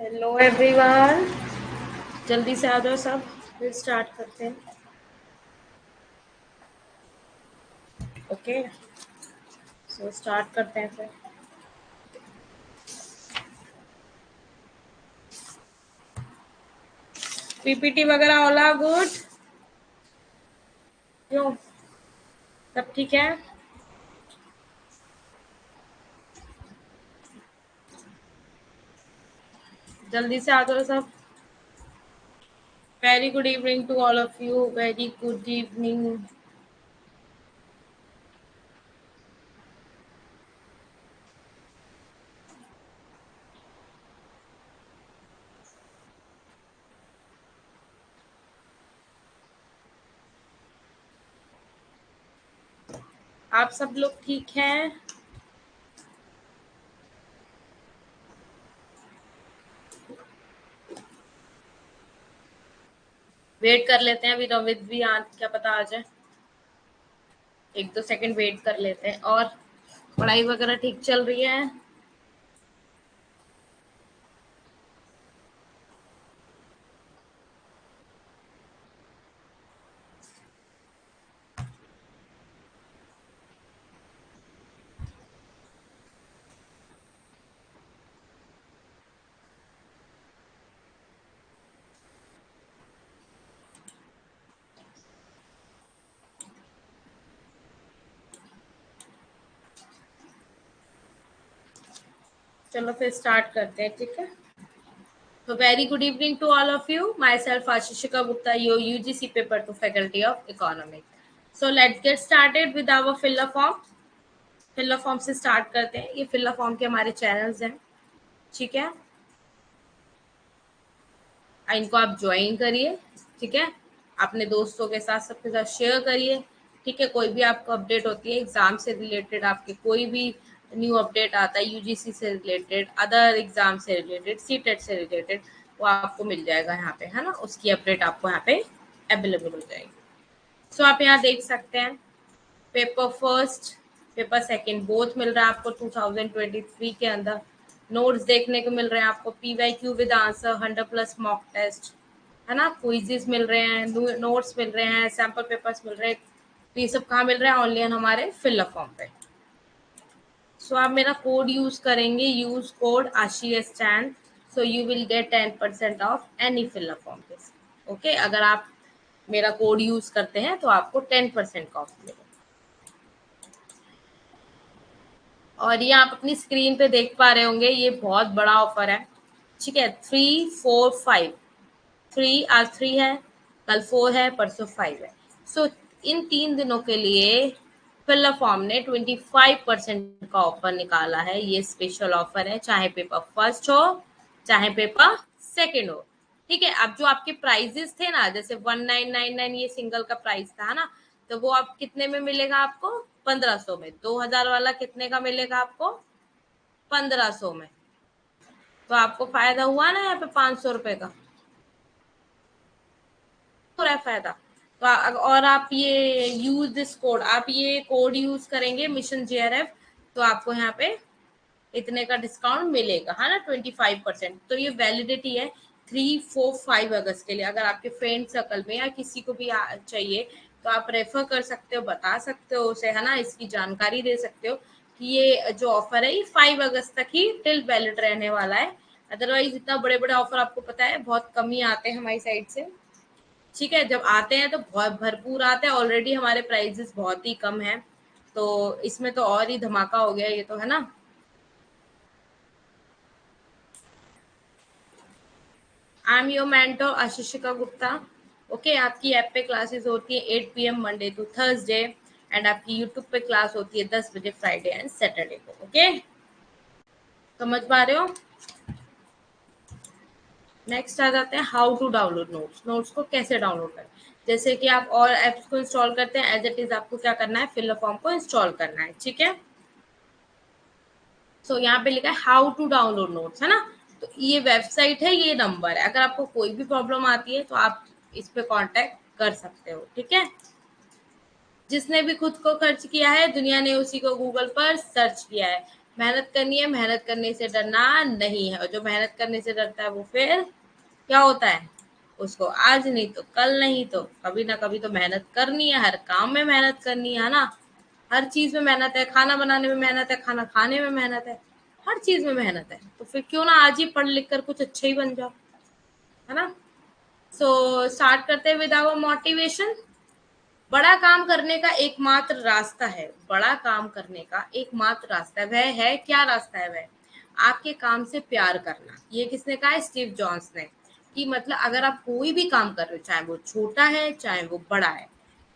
Hello everyone, जल्दी से आ जाओ सब, फिर स्टार्ट करते हैं। ओके, सो स्टार्ट करते हैं फिर। पीपीटी वगैरह ओला गुड? क्यों, सब ठीक है? जल्दी से आ जाओ सब। Very good evening to all of you, very good evening. आप सब लोग ठीक हैं? वेट कर लेते हैं, अभी रवित भी क्या पता आ जाए। 1-2 सेकंड वेट कर लेते हैं। और पढ़ाई वगैरह ठीक चल रही है? चलो फिर स्टार्ट करते हैं, ठीक है। So very good evening to all of you. Myself Ashishika Gupta, your UGC paper to Faculty of Economics. So let's get started with our fill up form. Fill form से स्टार्ट करते हैं। ये fill form के हमारे channels हैं, ठीक है। इनको आप ज्वाइन करिए, ठीक है। अपने दोस्तों के साथ, सबके साथ शेयर करिए, ठीक है। कोई भी आपको अपडेट होती है एग्जाम से रिलेटेड, आपके कोई भी न्यू अपडेट आता है यूजीसी से रिलेटेड, अदर एग्जाम से रिलेटेड, सीटेट से रिलेटेड, वो आपको मिल जाएगा यहाँ पे, है ना। उसकी अपडेट आपको यहाँ पे अवेलेबल हो जाएगी। सो आप यहाँ देख सकते हैं paper first, paper second both मिल रहा है आपको 2023 के अंदर। नोट्स देखने को मिल रहे हैं आपको, PYQ with answer, 100+ mock test, है ना। क्विजेस मिल रहे हैं, नोट्स मिल रहे हैं, सैम्पल पेपर्स मिल रहे हैं। तो ये सब कहाँ मिल रहा है? ऑनलाइन हमारे फिल फॉर्म पे। सो आप मेरा कोड यूज करेंगे, use code Ashi stand, so you will get 10% off any fill form पे। ओके, अगर आप मेरा कोड यूज करते हैं तो आपको 10% का ऑफ मिलेगा। और ये आप अपनी स्क्रीन पे देख पा रहे होंगे, ये बहुत बड़ा ऑफर है, ठीक है। 3, 4, 5, 3 आज 3 है, कल 4 है, परसों 5 है। सो इन 3 दिनों के लिए फिल फॉर्म ने 25% का ऑफर निकाला है। ये स्पेशल ऑफर है, चाहे पेपर फर्स्ट हो चाहे पेपर सेकेंड हो, ठीक है। अब जो आपके प्राइजेस थे ना, जैसे 1999 ये सिंगल का प्राइस था ना, तो वो आप कितने में मिलेगा आपको? 1500 में। 2000 वाला कितने का मिलेगा आपको? 1500 में। तो आपको फायदा हुआ ना यहाँ पे 500 रुपए का, हो रहा है फायदा। तो और आप ये यूज दिस कोड, आप ये कोड यूज करेंगे मिशन JRF, तो आपको यहाँ पे इतने का डिस्काउंट मिलेगा, है ना, 25%। तो ये वैलिडिटी है 3, 4, 5 अगस्त के लिए। अगर आपके फ्रेंड सर्कल में या किसी को भी चाहिए तो आप रेफर कर सकते हो, बता सकते हो उसे, है ना, इसकी जानकारी दे सकते हो कि ये जो ऑफर है ये 5 अगस्त तक ही टिल वैलिड रहने वाला है। अदरवाइज इतना बड़े बड़े ऑफर आपको पता है बहुत कम ही आते हैं हमारी साइड से, ठीक है। जब आते हैं तो बहुत भरपूर आते हैं, ऑलरेडी हमारे प्राइजेस बहुत ही कम है, तो इसमें तो और ही धमाका हो गया ये तो, है ना। I am your mentor Ashishika Gupta. Okay, आपकी ऐप पे क्लासेस होती है 8 PM Monday to Thursday, and आपकी यूट्यूब पे क्लास होती है 10 बजे फ्राइडे एंड सैटरडे को। ओके, समझ पा रहे हो? नेक्स्ट आ जाते हैं how to download notes. Notes को कैसे डाउनलोड करें? जैसे कि आप और एप्स को इंस्टॉल करते हैं, एज इट इज आपको क्या करना है? फिल फॉर्म को इंस्टॉल करना है, ठीक है। सो यहाँ पे लिखा है हाउ टू डाउनलोड नोट्स, है ना। तो ये वेबसाइट है, ये नंबर है। अगर आपको कोई भी प्रॉब्लम आती है तो आप इस पे कांटेक्ट कर सकते हो, ठीक है। जिसने भी खुद को खर्च किया है, दुनिया ने उसी को गूगल पर सर्च किया है। मेहनत करनी है, मेहनत करने से डरना नहीं है। और जो मेहनत करने से डरता है वो फिर क्या होता है, उसको आज नहीं तो कल नहीं तो कभी ना कभी तो मेहनत करनी है, हर काम में मेहनत करनी है ना। हर चीज में मेहनत है, खाना बनाने में मेहनत है, खाना खाने में मेहनत है, हर चीज में मेहनत है। तो फिर क्यों ना आज ही पढ़ लिख कर कुछ अच्छा ही बन जाओ, है ना। सो स्टार्ट करते हैं विद आवर मोटिवेशन। बड़ा काम करने का एकमात्र रास्ता है, बड़ा काम करने का एकमात्र रास्ता है, वह है क्या रास्ता है, वह आपके काम से प्यार करना। ये किसने कहा है, स्टीव जॉब्स ने। कि मतलब अगर आप कोई भी काम कर रहे हो, चाहे वो छोटा है चाहे वो बड़ा है,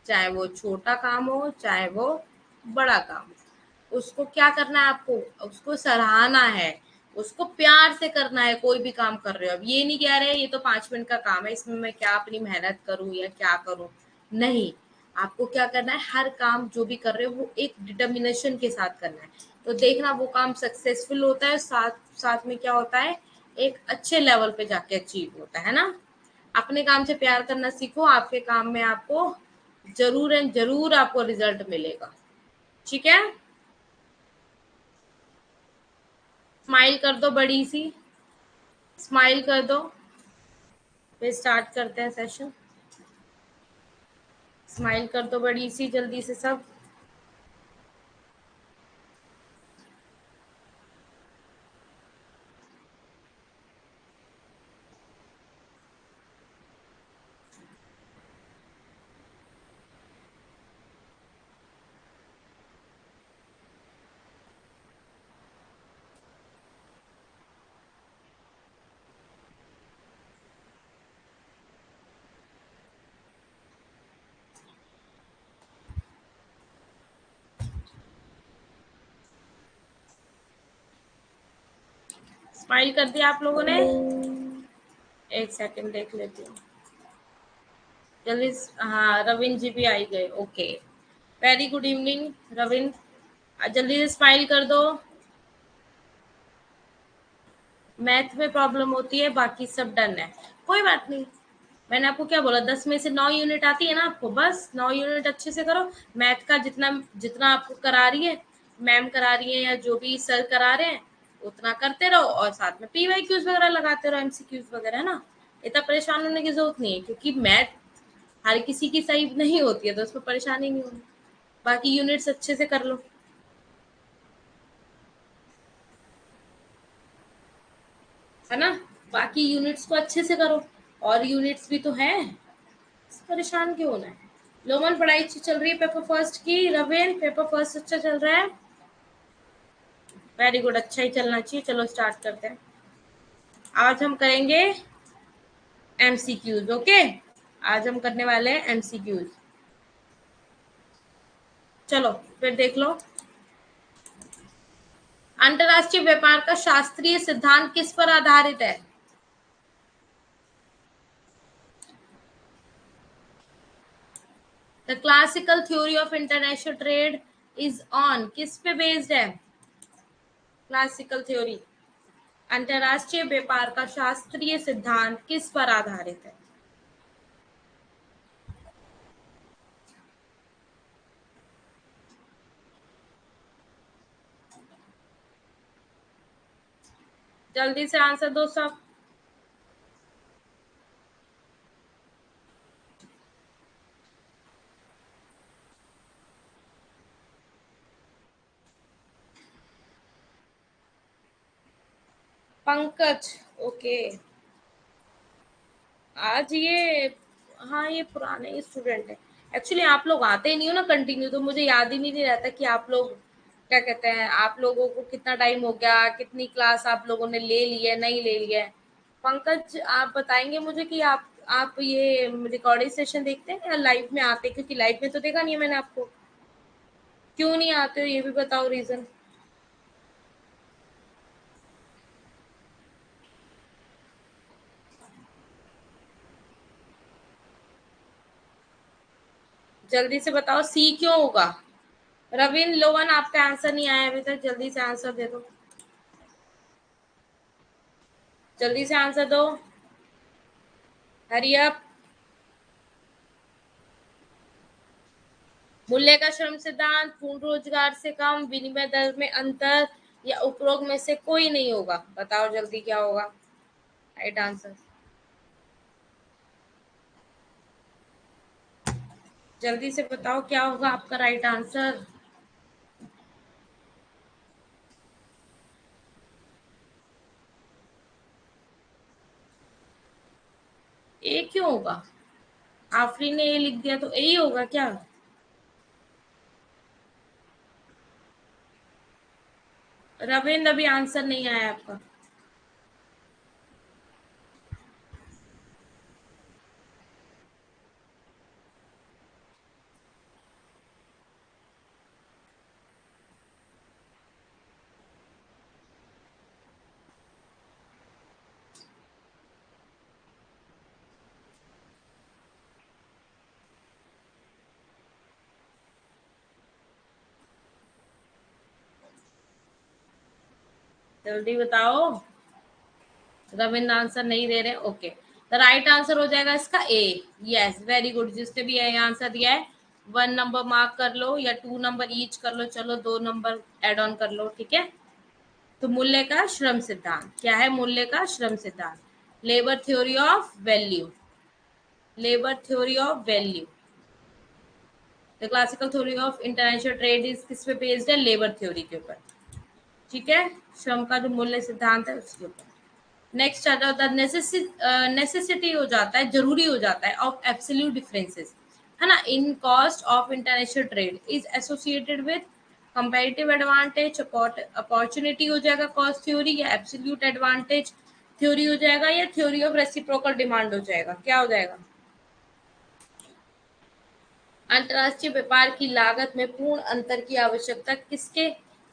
चाहे वो छोटा काम हो चाहे वो बड़ा काम हो, उसको क्या करना है, आपको उसको सराहना है, उसको प्यार से करना है। कोई भी काम कर रहे हो, अब ये नहीं कह रहे ये तो 5 मिनट का काम है, इसमें मैं क्या अपनी मेहनत करूं या क्या करूं, नहीं। आपको क्या करना है, हर काम जो भी कर रहे हो वो एक डिटर्मिनेशन के साथ करना है। तो देखना वो काम सक्सेसफुल होता है, साथ साथ में क्या होता है, एक अच्छे लेवल पे जाके अचीव होता है ना। अपने काम से प्यार करना सीखो, आपके काम में आपको जरूर एंड जरूर आपको रिजल्ट मिलेगा। ठीक है, स्माइल कर दो बड़ी सी, स्माइल कर दो, फिर स्टार्ट करते हैं सेशन। स्माइल कर दो बड़ी सी जल्दी से सब। स्माइल कर दिया आप लोगों ने, एक सेकंड देख लेती हूँ जल्दी। हाँ, रविंद्र जी भी आई गए, okay. Very good evening Ravindra, जल्दी से स्माइल कर दो। मैथ में प्रॉब्लम होती है, बाकी सब डन है, कोई बात नहीं। मैंने आपको क्या बोला, 10 में से 9 यूनिट आती है ना आपको, बस 9 यूनिट अच्छे से करो। मैथ का जितना जितना आपको करा रही है मैम, करा रही है या जो भी सर करा रहे हैं, उतना करते रहो, और साथ में पीवाईक्यूज वगैरह लगाते रहो, एमसीक्यूज वगैरह, है ना। इतना परेशान होने की जरूरत नहीं है, क्योंकि मैथ हर किसी की सही नहीं होती है, तो उसमें परेशानी नहीं होगी। बाकी यूनिट्स अच्छे से कर लो, है ना। बाकी यूनिट्स को अच्छे से करो, और यूनिट्स भी तो हैं, परेशान क्यों होना है। लोमन पढ़ाई अच्छी चल रही है पेपर फर्स्ट की, रवेल पेपर फर्स्ट अच्छा चल रहा है, वेरी गुड, अच्छा ही चलना चाहिए। चलो स्टार्ट करते हैं। आज हम करेंगे एमसीक्यूज, ओके। आज हम करने वाले हैं एमसीक्यूज। चलो फिर देख लो। अंतरराष्ट्रीय व्यापार का शास्त्रीय सिद्धांत किस पर आधारित है। The classical theory of international trade is on, किस पे बेस्ड है, क्लासिकल थ्योरी। अंतरराष्ट्रीय व्यापार का शास्त्रीय सिद्धांत किस पर आधारित है। जल्दी से आंसर दो सब। पंकज, ओके। आज ये, हाँ ये पुराने स्टूडेंट है। एक्चुअली आप लोग आते ही नहीं हो ना कंटिन्यू, तो मुझे याद ही नहीं रहता कि आप लोग क्या कहते हैं, आप लोगों को कितना टाइम हो गया, कितनी क्लास आप लोगों ने ले ली है नहीं ले लिया है। पंकज, आप बताएंगे मुझे कि आप ये रिकॉर्डिंग सेशन देखते हैं या लाइव में आते हैं, क्योंकि लाइव में तो देखा नहीं है मैंने आपको। क्यों नहीं आते हो ये भी बताओ रीजन। जल्दी से बताओ, सी क्यों होगा। रविंद्र लोवन, आपका आंसर नहीं आया अभी तक, जल्दी से आंसर दे दो, जल्दी से आंसर दो, हरी अप। मूल्य का श्रम सिद्धांत, पूर्ण रोजगार से कम, विनिमय दर में अंतर, या उपरोक्त में से कोई नहीं होगा? बताओ जल्दी क्या होगा राइट आंसर? जल्दी से बताओ क्या होगा आपका राइट आंसर? ए क्यों होगा? आफरीन ने ए लिख दिया तो ए ही होगा क्या? रविंद्र अभी आंसर नहीं आया आपका। जल्दी बताओ। रविंद्र आंसर नहीं दे रहे, ओके। द राइट आंसर हो जाएगा इसका ए। Yes, very good. जिसने भी ए आंसर दिया है 1 नंबर मार्क कर लो या 2 नंबर ईच कर लो, चलो 2 नंबर एड ऑन कर लो, ठीक है। तो मूल्य का श्रम सिद्धांत क्या है? मूल्य का श्रम सिद्धांत labour theory of value. Labour theory of value, the classical theory of international trade is किस पे बेस्ड है? लेबर थ्योरी के ऊपर, ठीक है। श्रम का जो मूल्य सिद्धांत है उसके ऊपर। नेक्स्ट आ जाता है नेसेसिटी हो जाता है, जरूरी हो जाता है ऑफ एब्सोल्यूट डिफरेंसेस, है ना, in cost of international trade is associated with comparative advantage, opportunity हो जाएगा कॉस्ट थ्योरी, या एब्सोल्यूट एडवांटेज थ्योरी हो जाएगा, या थ्योरी ऑफ रेसिप्रोकल डिमांड हो जाएगा। क्या हो जाएगा? अंतरराष्ट्रीय व्यापार की लागत में पूर्ण अंतर की आवश्यकता किसके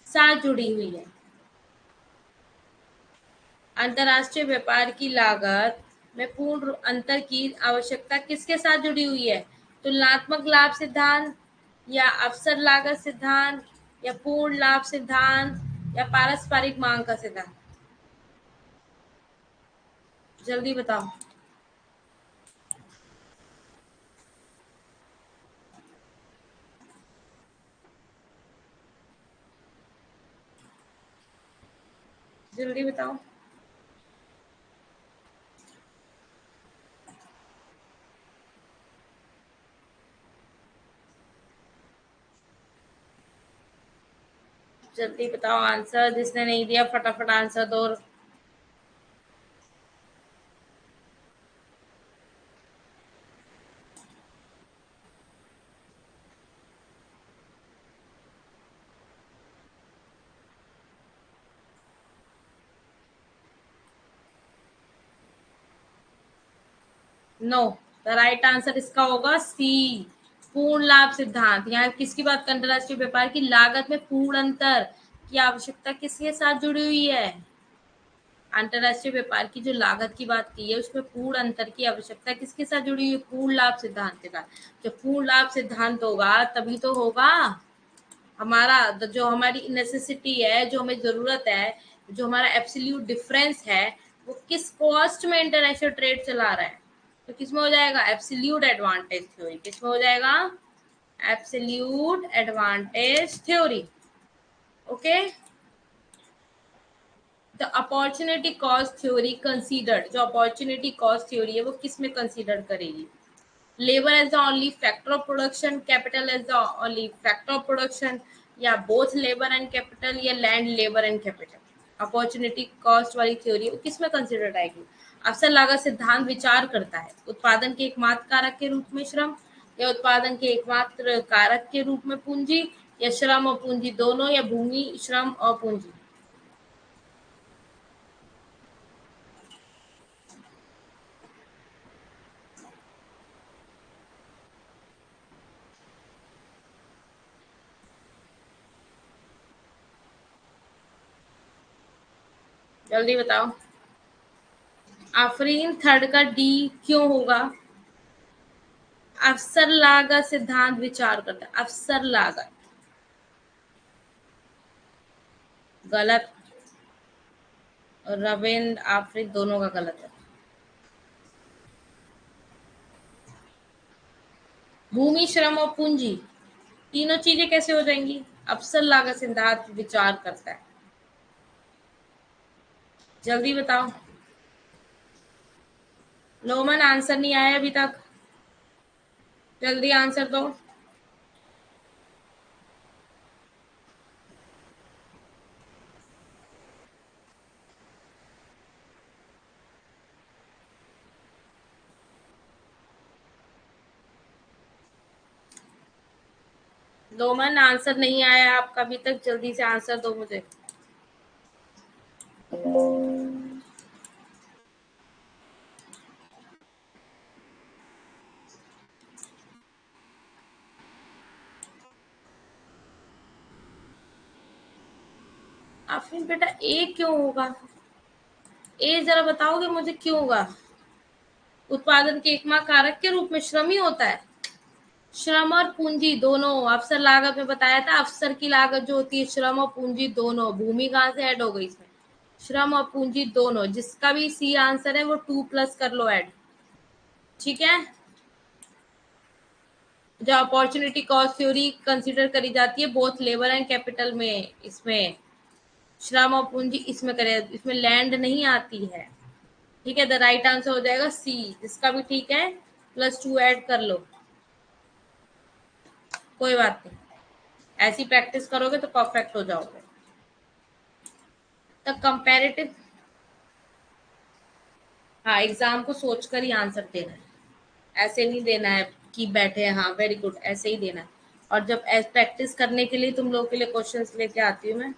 साथ जुड़ी हुई है? अंतरराष्ट्रीय व्यापार की लागत में पूर्ण अंतर की आवश्यकता किसके साथ जुड़ी हुई है? तुलनात्मक लाभ सिद्धांत, या अवसर लागत सिद्धांत, या पूर्ण लाभ सिद्धांत, या पारस्परिक मांग का सिद्धांत? जल्दी बताओ। जल्दी बताओ। जल्दी बताओ आंसर, जिसने नहीं दिया फटाफट आंसर दो। नो, द राइट आंसर इसका होगा सी, पूर्ण लाभ सिद्धांत। यहाँ किसकी बात? अंतरराष्ट्रीय व्यापार की लागत में पूर्ण अंतर की आवश्यकता किसके साथ जुड़ी हुई है? अंतरराष्ट्रीय व्यापार की जो लागत की बात की है उसमें पूर्ण अंतर की आवश्यकता किसके साथ जुड़ी हुई है? पूर्ण लाभ सिद्धांत के साथ। जब पूर्ण लाभ सिद्धांत होगा तभी तो होगा हमारा जो हमारी नेसेसिटी है, जो हमें जरूरत है, जो हमारा एब्सोल्यूट डिफरेंस है, वो किस कॉस्ट में इंटरनेशनल ट्रेड चला रहा है। तो किसमें हो जाएगा? Absolute advantage theory. किसमें हो जाएगा? Absolute advantage theory. Okay. The opportunity cost theory considered, जो अपॉर्चुनिटी कॉस्ट थ्योरी है वो किस में कंसीडर करेगी? Labour as the only factor of production, capital as the only factor of production, या बोथ लेबर एंड कैपिटल, या land labour and capital. Opportunity cost वाली theory वो किस में कंसीडर आएगी? अवसर लागत सिद्धांत विचार करता है उत्पादन के एकमात्र कारक के रूप में श्रम, या उत्पादन के एकमात्र कारक के रूप में पूंजी, या श्रम और पूंजी दोनों, या भूमि श्रम और पूंजी। जल्दी बताओ। आफरीन थर्ड का डी क्यों होगा? अवसर लागत सिद्धांत विचार करता है, अवसर लागत। गलत। रविंद्र आफरीन दोनों का गलत है। भूमि श्रम और पूंजी तीनों चीजें कैसे हो जाएंगी? अवसर लागत सिद्धांत विचार करता है। जल्दी बताओ। नोमन आंसर नहीं आया अभी तक, जल्दी आंसर दो। नोमन आंसर नहीं आया आपका अभी तक, जल्दी से आंसर दो मुझे। आफरीन बेटा ए क्यों होगा? ए जरा बताओगे मुझे क्यों होगा? उत्पादन के एकमा कारक के रूप में श्रम ही होता है। श्रम और पूंजी दोनों, अवसर लागत में बताया था, अवसर की लागत जो होती है, श्रम और पूंजी दोनों। भूमि कहाँ से ऐड हो गई इसमें? श्रम और पूंजी दोनों, जिसका भी सी आंसर है वो 2+ कर लो ऐड। ठीक है, जो अपॉर्चुनिटी कॉस्ट थ्योरी कंसीडर करी जाती है बोथ लेबर एंड कैपिटल में, इसमें श्रम और पूंजी इसमें करे, इसमें लैंड नहीं आती है। ठीक है, द राइट आंसर हो जाएगा सी, इसका भी ठीक है, +2 ऐड कर लो। कोई बात नहीं, ऐसी प्रैक्टिस करोगे तो परफेक्ट हो जाओगे। द कंपैरेटिव, हाँ एग्जाम को सोचकर ही आंसर देना है, ऐसे नहीं देना है कि बैठे हैं। हाँ वेरी गुड, ऐसे ही देना है। और जब प्रैक्टिस करने के लिए तुम लोग के लिए क्वेश्चंस लेके आती हूँ मैं।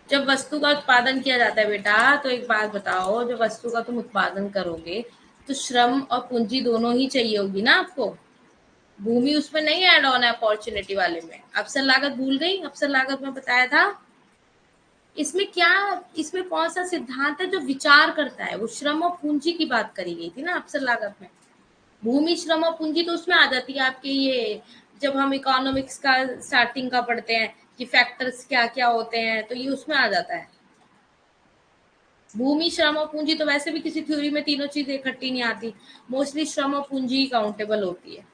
जब वस्तु का उत्पादन किया जाता है बेटा, तो एक बात बताओ, जब वस्तु का तुम उत्पादन करोगे तो श्रम और पूंजी दोनों ही चाहिए होगी ना आपको। भूमि उसमें नहीं ऐड ऑन है अपॉर्चुनिटी वाले में। अवसर लागत भूल गई? अवसर लागत में बताया था। इसमें क्या, इसमें कौन सा सिद्धांत है जो विचार करता है? वो श्रम और पूंजी की बात करी गई थी ना अवसर लागत में। भूमि, श्रम और पूंजी तो उसमें आ जाती है आपके ये, जब हम इकोनॉमिक्स का स्टार्टिंग का पढ़ते हैं कि फैक्टर्स क्या क्या होते हैं, तो ये उसमें आ जाता है। भूमि, श्रम और पूंजी तो वैसे भी किसी थ्योरी में तीनों चीजें इकट्ठी नहीं आती, मोस्टली श्रम और पूंजी काउंटेबल होती है।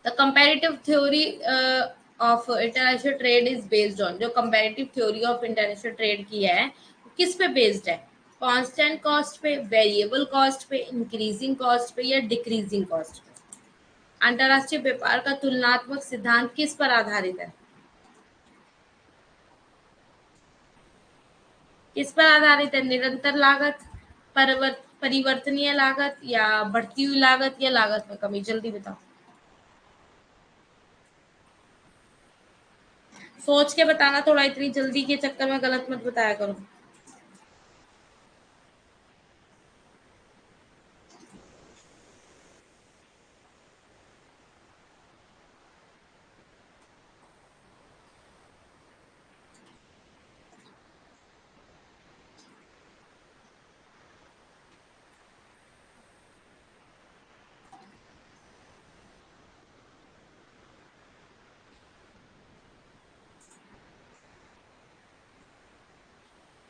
The comparative theory of international trade is based on, जो comparative theory of international trade की है किस पे बेस्ड है? कांस्टेंट कॉस्ट पे, वेरिएबल कॉस्ट पे, इंक्रीजिंग कॉस्ट पे, या डिक्रीजिंग कॉस्ट पे? अंतरराष्ट्रीय व्यापार का तुलनात्मक सिद्धांत किस पर आधारित है? किस पर आधारित है? निरंतर लागत, परिवर्तनीय लागत, या बढ़ती हुई लागत, या लागत में कमी? जल्दी बताओ, सोच के बताना थोड़ा, इतनी जल्दी के चक्कर में गलत मत बताया करो।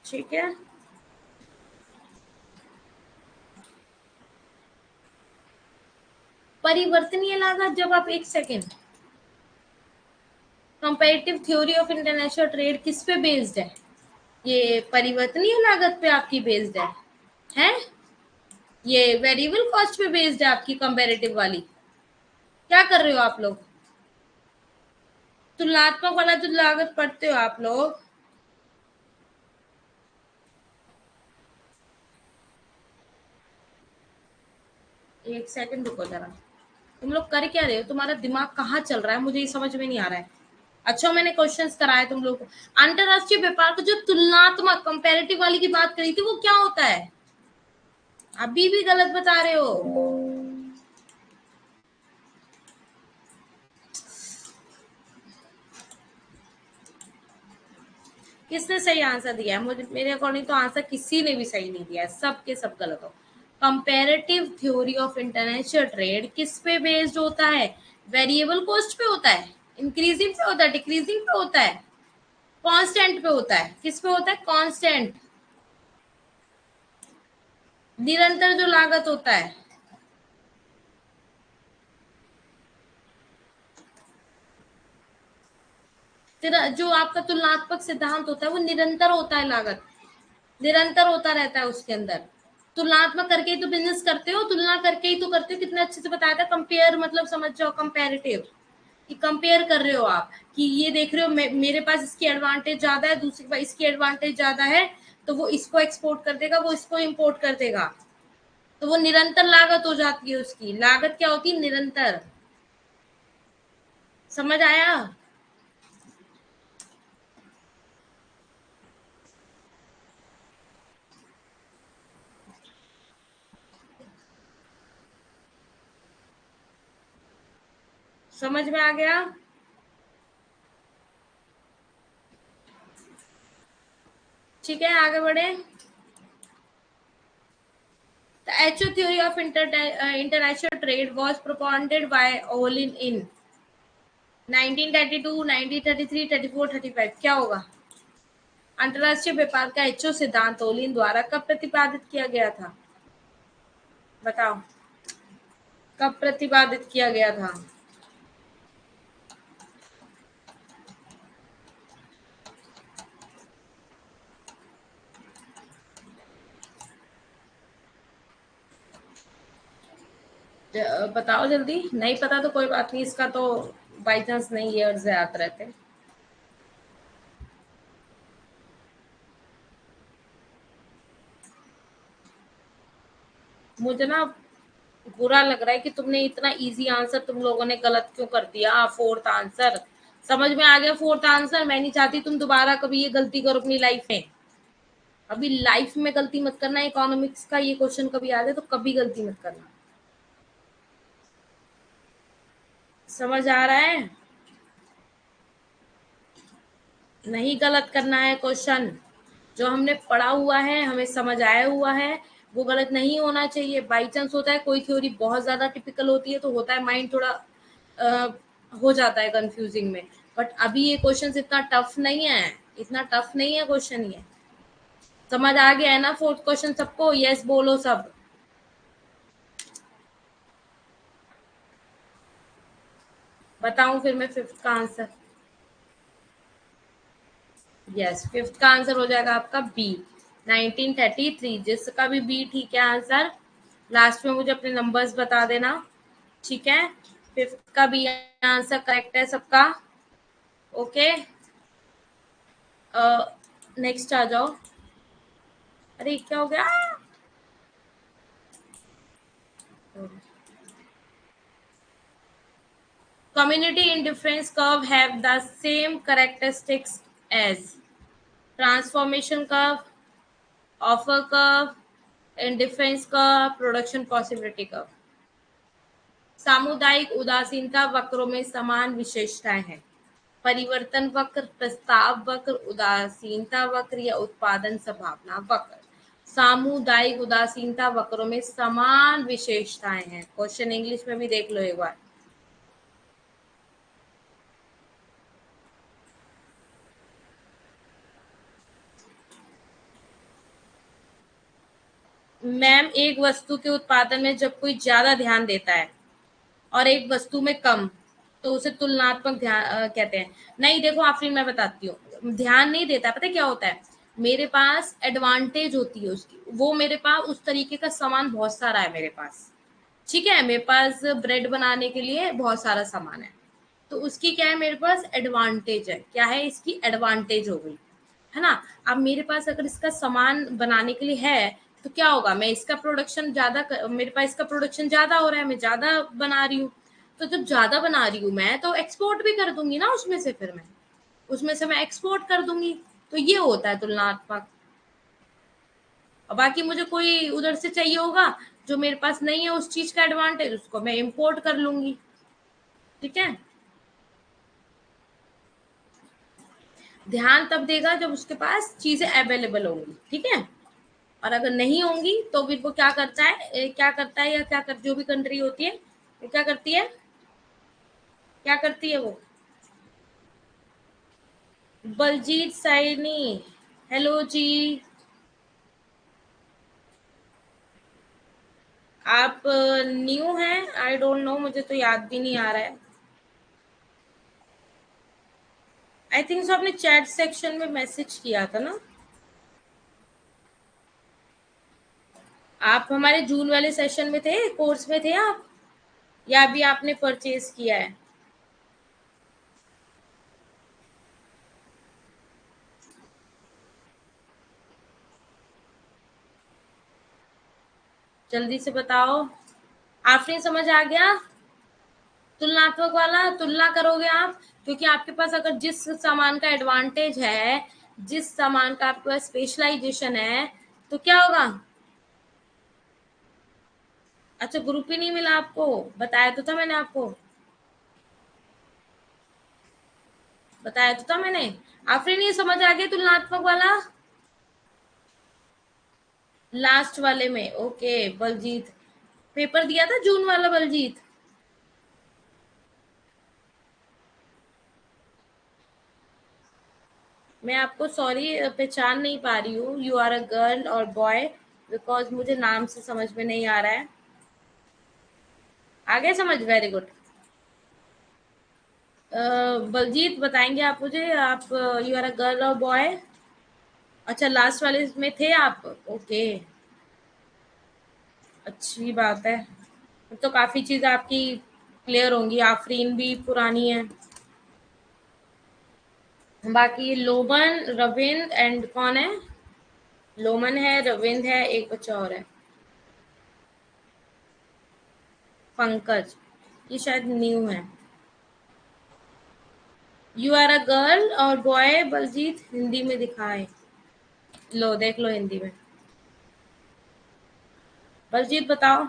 ठीक है, परिवर्तनीय लागत, जब आप, एक second, comparative theory of international trade किस पे बेस्ड है? ये परिवर्तनीय लागत पे आपकी बेस्ड है? ये वेरिएबल कॉस्ट पे बेस्ड है आपकी कंपैरेटिव वाली? क्या कर रहे हो आप लोग? तुलनात्मक वाला जो लागत पढ़ते हो आप लोग, एक सेकंड रुको जरा, तुम लोग कर क्या रहे हो? तुम्हारा दिमाग कहाँ चल रहा है, मुझे ये समझ में नहीं आ रहा है। अच्छा, मैंने क्वेश्चंस कराए तुम लोग को। अंतरराष्ट्रीय व्यापार को जो तुलनात्मक कंपैरेटिव वाली की बात करी थी, वो क्या होता है? अभी भी गलत बता रहे हो। किसने सही आंसर दिया है? मुझे, मेरे अकॉर्डिंग तो आंसर किसी ने भी सही नहीं दिया है, सब के सब गलत हो। Comparative theory of international trade किस पे बेस्ड होता है? वेरिएबल कॉस्ट पे होता है, इंक्रीजिंग पे होता है, डिक्रीजिंग पे होता है, कांस्टेंट पे होता है? किस पे होता है? कांस्टेंट, निरंतर जो लागत होता है। तेरा जो आपका तुलनात्मक सिद्धांत होता है वो निरंतर होता है, लागत निरंतर होता रहता है उसके अंदर। तुलनात्मक करके ही तो बिजनेस करते हो, तुलना करके ही तो करते हो। कितना अच्छे से बताया था, कंपेयर मतलब समझ जाओ, कंपेरेटिव, कि कंपेयर कर रहे हो आप, कि ये देख रहे हो मेरे पास इसकी एडवांटेज ज्यादा है, दूसरे के पास इसकी एडवांटेज ज्यादा है, तो वो इसको एक्सपोर्ट कर देगा, वो इसको इंपोर्ट कर देगा, तो वो निरंतर लागत हो जाती है। उसकी लागत क्या होती है? निरंतर। समझ आया? समझ में आ गया? ठीक है, आगे बढ़े। The HO theory of international trade was propounded by Olin in 1932, 1933, 34, 35। क्या होगा? अंतरराष्ट्रीय व्यापार का एचओ सिद्धांत ओलिन द्वारा कब प्रतिपादित किया गया था? बताओ, कब प्रतिपादित किया गया था? बताओ जल्दी। नहीं पता तो कोई बात नहीं, इसका तो बाई चांस नहीं ईयर्स याद रहते। मुझे ना बुरा लग रहा है कि तुमने इतना इजी आंसर तुम लोगों ने गलत क्यों कर दिया। फोर्थ आंसर समझ में आ गया। फोर्थ आंसर मैं नहीं चाहती तुम दोबारा कभी ये गलती करो अपनी लाइफ में। अभी लाइफ में गलती मत करना। इकोनॉमिक्स का ये क्वेश्चन कभी आ जाए तो कभी गलती मत करना। समझ आ रहा है? नहीं गलत करना है क्वेश्चन। जो हमने पढ़ा हुआ है, हमें समझ आया हुआ है, वो गलत नहीं होना चाहिए। बाई चांस होता है कोई थ्योरी बहुत ज्यादा टिपिकल होती है तो होता है माइंड थोड़ा हो जाता है कंफ्यूजिंग में। बट अभी ये क्वेश्चन इतना टफ नहीं है, इतना टफ नहीं है क्वेश्चन ये। समझ आ गया है ना फोर्थ क्वेश्चन सबको? यस बोलो सब। बताऊं फिर मैं फिफ्थ का आंसर? यस, फिफ्थ का आंसर हो जाएगा आपका बी, 1933। जिसका भी बी ठीक है आंसर, लास्ट में मुझे अपने नंबर्स बता देना। ठीक है, फिफ्थ का बी आंसर करेक्ट है सबका। ओके, नेक्स्ट आ जाओ। अरे क्या हो गया? Community indifference curve have the same characteristics as transformation curve, offer curve, indifference curve, production possibility curve। सामुदायिक उदासीनता वक्रों में समान विशेषताएं हैं। परिवर्तन वक्र, प्रस्ताव वक्र, उदासीनता वक्र या उत्पादन संभावना वक्र। सामुदायिक उदासीनता वक्रों में समान विशेषताएं हैं। क्वेश्चन इंग्लिश में भी देख लो एक बार। मैम, एक वस्तु के उत्पादन में जब कोई ज्यादा ध्यान देता है और एक वस्तु में कम, तो उसे तुलनात्मक ध्यान कहते हैं। नहीं देखो आफरीन, मैं बताती हूँ, ध्यान नहीं देता। पता है क्या होता है? मेरे पास एडवांटेज होती है उसकी, वो मेरे पास उस तरीके का सामान बहुत सारा है मेरे पास। ठीक है, मेरे पास ब्रेड बनाने के लिए बहुत सारा सामान है, तो उसकी क्या है, मेरे पास एडवांटेज है। क्या है इसकी? एडवांटेज हो गई, है ना। अब मेरे पास अगर इसका सामान बनाने के लिए है, तो क्या होगा, मैं इसका प्रोडक्शन ज्यादा मेरे पास इसका प्रोडक्शन ज्यादा हो रहा है, मैं ज्यादा बना रही हूँ। तो जब ज्यादा बना रही हूँ मैं, तो एक्सपोर्ट भी कर दूंगी ना उसमें से, फिर मैं उसमें से मैं एक्सपोर्ट कर दूंगी। तो ये होता है तुलनात्मक। और बाकी मुझे कोई उधर से चाहिए होगा जो मेरे पास नहीं है उस चीज का एडवांटेज, उसको मैं इम्पोर्ट कर लूंगी। ठीक है, ध्यान तब देगा जब उसके पास चीजें अवेलेबल होंगी। ठीक है, और अगर नहीं होंगी तो फिर वो क्या करता है, क्या करता है, या क्या कर, जो भी कंट्री होती है वो क्या करती है, क्या करती है वो? बलजीत साइनी, हेलो जी। आप न्यू हैं? आई डोंट नो, मुझे तो याद भी नहीं आ रहा है। आई थिंक सो आपने चैट सेक्शन में मैसेज किया था ना। आप हमारे जून वाले सेशन में थे, कोर्स में थे आप, या अभी आपने परचेज किया है? जल्दी से बताओ। आपने समझ आ गया? तुलनात्मक वाला तुलना करोगे आप, क्योंकि आपके पास अगर जिस सामान का एडवांटेज है, जिस सामान का आपके पास स्पेशलाइजेशन है, तो क्या होगा? अच्छा, ग्रुप ही नहीं मिला आपको? बताया तो था मैंने आपको, बताया तो था मैंने। आफरीन, ये समझ आ गया तुलनात्मक वाला? लास्ट वाले में, ओके। बलजीत, पेपर दिया था जून वाला बलजीत? मैं आपको सॉरी पहचान नहीं पा रही हूँ, यू आर अ गर्ल और बॉय, बिकॉज मुझे नाम से समझ में नहीं आ रहा है। आ गया समझ? Very good. बलजीत, बताएंगे आप मुझे, आप यू आर अ गर्ल और बॉय? अच्छा, लास्ट वाले में थे आप, ओके। अच्छी बात है, तो काफी चीज आपकी क्लियर होंगी। आफरीन भी पुरानी है। बाकी लोमन, रविंद्र एंड कौन है? लोमन है, रविंद्र है, एक बच्चा और है, पंकज। ये शायद न्यू है। यू आर अ गर्ल और बॉय बलजीत हिंदी में दिखाए। लो देख लो हिंदी में। बलजीत बताओ।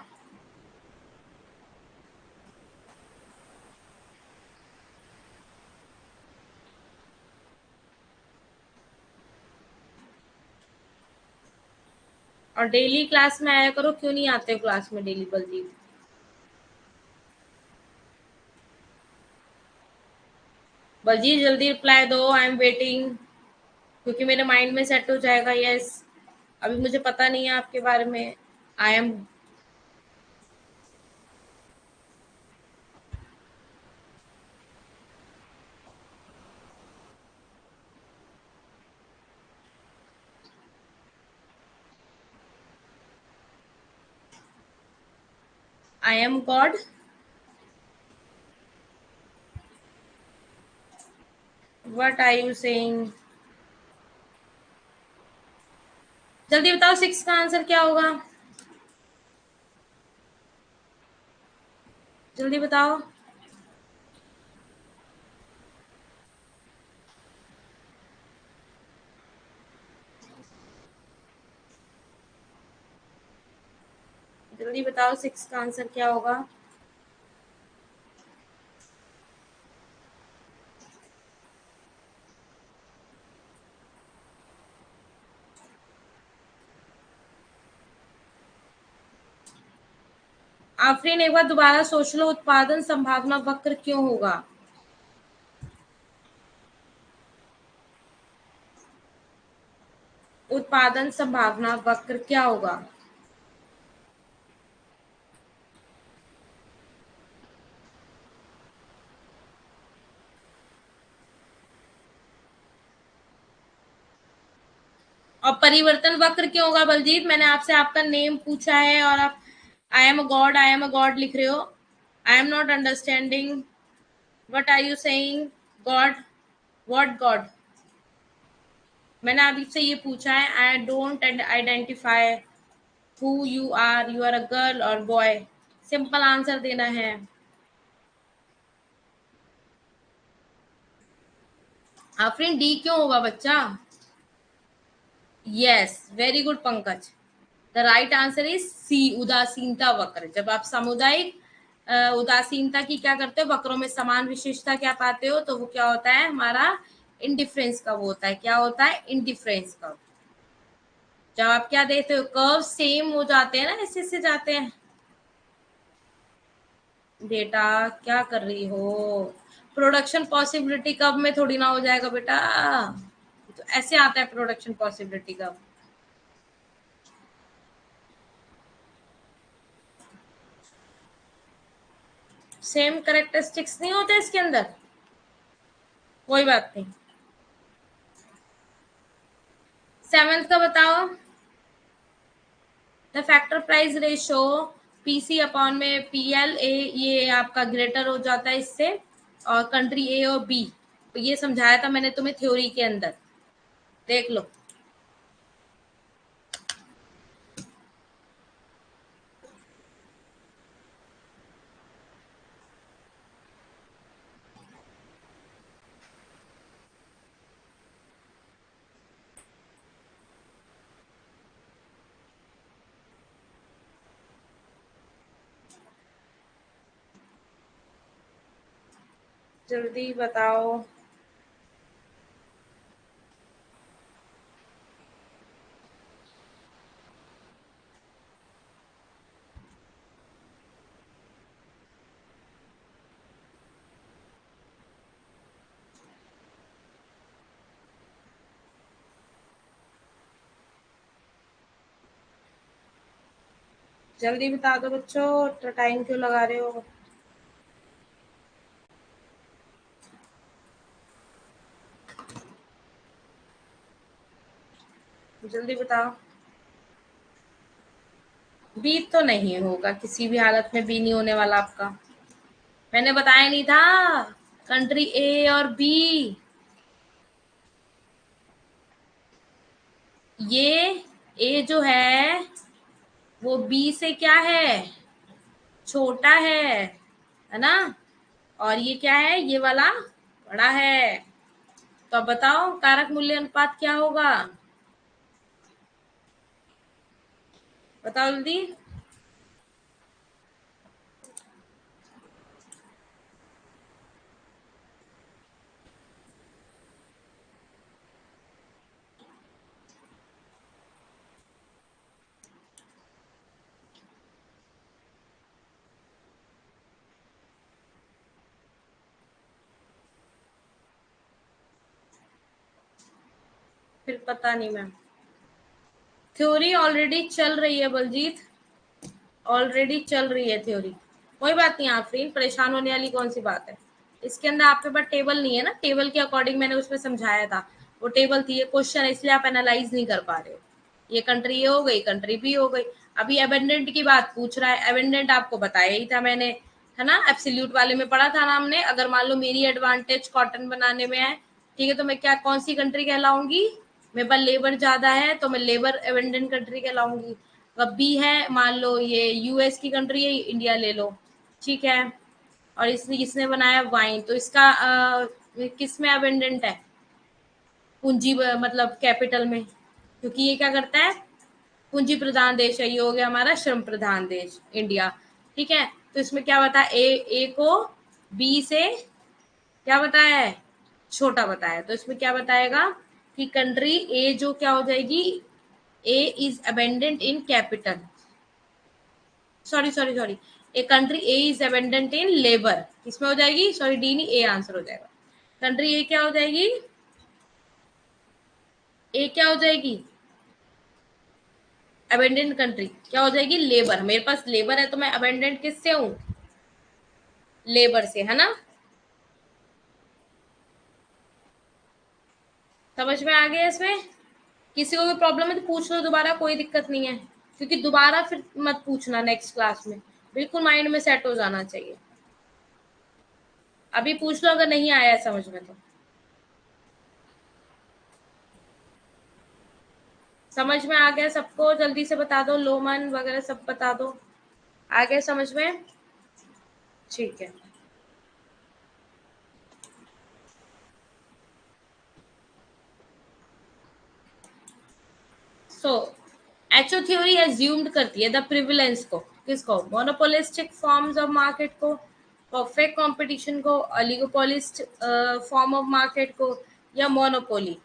और डेली क्लास में आया करो, क्यों नहीं आते हो क्लास में डेली बलजीत? बलजीत जल्दी रिप्लाई दो, आई एम वेटिंग, क्योंकि मेरे माइंड में सेट हो जाएगा। यस, अभी मुझे पता नहीं है आपके बारे में। I am, I am God. What are you saying? जल्दी बताओ, सिक्स का आंसर क्या होगा? जल्दी बताओ। जल्दी बताओ, सिक्स का आंसर क्या होगा? आफरीन, एक बार दोबारा सोच लो, उत्पादन संभावना वक्र क्यों होगा? उत्पादन संभावना वक्र क्या होगा? और परिवर्तन वक्र क्यों होगा बलजीत? मैंने आपसे आपका नेम पूछा है और आप I am a God, I am a God लिख रहे हो। I am not understanding, what are you saying? God? What God? मैंने आपसे ये पूछा है, I don't identify who you are a girl और बॉय, सिंपल आंसर देना है। आफरीन, डी क्यों होगा बच्चा? Yes, very good Pankaj. The right answer is C, उदासीनता वक्र। जब आप सामुदायिक उदासीनता की क्या करते हो, वक्रों में समान विशेषता क्या पाते हो, तो वो क्या होता है हमारा? इंडिफरेंस का वो होता है। क्या होता है? इंडिफरेंस का। जब आप क्या देखते हो, कर्व सेम हो जाते हैं ना, ऐसे ऐसे जाते हैं। बेटा क्या कर रही हो? प्रोडक्शन पॉसिबिलिटी कब में थोड़ी ना हो जाएगा बेटा, तो ऐसे आता है प्रोडक्शन पॉसिबिलिटी कब। सेम करेक्टरिस्टिक्स नहीं होते इसके अंदर? कोई बात नहीं। सेवेंथ का बताओ। The factor price ratio PC upon में पीएल ए, ये आपका ग्रेटर हो जाता है इससे, और कंट्री ए और बी, तो ये समझाया था मैंने तुम्हें थ्योरी के अंदर, देख लो। जल्दी बताओ। जल्दी बता दो बच्चों, टाइम क्यों लगा रहे हो? जल्दी बताओ। बी तो नहीं होगा, किसी भी हालत में बी नहीं होने वाला आपका। मैंने बताया नहीं था? कंट्री ए और बी, ये ए जो है वो बी से क्या है, छोटा है ना, और ये क्या है, ये वाला बड़ा है। तो अब बताओ कारक मूल्य अनुपात क्या होगा, बताओ जल्दी। फिर पता नहीं मैम, थ्योरी ऑलरेडी चल रही है बलजीत, ऑलरेडी चल रही है थ्योरी। कोई बात नहीं आफरीन, परेशान होने वाली कौन सी बात है। इसके अंदर आपके पास टेबल नहीं है ना, टेबल के अकॉर्डिंग मैंने उसमें समझाया था, वो टेबल थी, ये क्वेश्चन है, इसलिए आप एनालाइज नहीं कर पा रहे हो। ये कंट्री ए हो गई, कंट्री बी हो गई। अभी एबेंडेंट की बात पूछ रहा है, एबेंडेंट आपको बताया ही था मैंने, है ना, एब्सोल्यूट वाले में पढ़ा था ना हमने। अगर मान लो मेरी एडवांटेज कॉटन बनाने में है, ठीक है, तो मैं क्या, कौन सी कंट्री कहलाऊंगी, मेरे पास लेबर ज्यादा है तो मैं लेबर एबेंडेंट कंट्री कहलाऊंगी। अब बी है, मान लो ये यूएस की कंट्री है, इंडिया ले लो, ठीक है, और इसने किसने बनाया, वाइन, तो इसका किस में अबेंडेंट है, पूंजी मतलब कैपिटल में, क्योंकि ये क्या करता है, पूंजी प्रधान देश है, ये हो गया हमारा श्रम प्रधान देश इंडिया, ठीक है। तो इसमें क्या बताया, ए को बी से क्या बताया है, छोटा बताया, तो इसमें क्या बताएगा कि कंट्री ए जो क्या हो जाएगी, A is abundant in capital, sorry sorry sorry, a country A is abundant in labour, इसमें हो जाएगी, सॉरी डी नहीं, ए आंसर हो जाएगा। कंट्री ए क्या हो जाएगी, ए क्या हो जाएगी, अबेंडेंट कंट्री क्या हो जाएगी, लेबर। मेरे पास लेबर है तो मैं अबेंडेंट किससे हूं, लेबर से, है ना। समझ में आ गया इसमें? किसी को भी प्रॉब्लम है तो पूछ लो दोबारा, कोई दिक्कत नहीं है, क्योंकि दोबारा फिर मत पूछना नेक्स्ट क्लास में, बिल्कुल माइंड में सेट हो जाना चाहिए। अभी पूछ लो अगर नहीं आया है समझ में तो। समझ में आ गया सबको, जल्दी से बता दो, लोमन वगैरह सब बता दो, आ गया समझ में? ठीक है। सो एचओ थ्योरी एज्यूम्ड करती है द प्रिविलेंस को, किसको, मोनोपोलिस्टिक फॉर्म्स ऑफ मार्केट को, परफेक्ट कंपटीशन को, ओलिगोपोलिस्ट फॉर्म ऑफ मार्केट को, या मोनोपोली।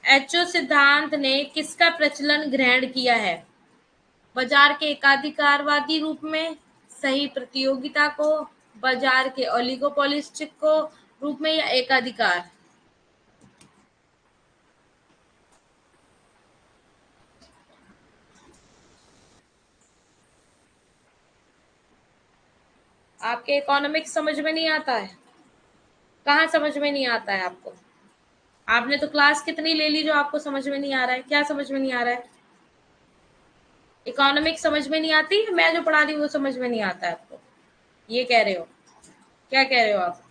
एचओ सिद्धांत ने किसका प्रचलन ग्रहण किया है, बाजार के एकाधिकारवादी रूप में, सही प्रतियोगिता को, बाजार के ओलिगोपोलिस्टिक को रूप में, या एकाधिकार। आपके इकोनॉमिक्स समझ में नहीं आता है? कहाँ समझ में नहीं आता है आपको? आपने तो क्लास कितनी ले ली जो आपको समझ में नहीं आ रहा है? क्या समझ में नहीं आ रहा है? इकोनॉमिक्स समझ में नहीं आती? मैं जो पढ़ा रही हूँ वो समझ में नहीं आता है आपको? ये कह रहे हो? क्या कह रहे हो आप?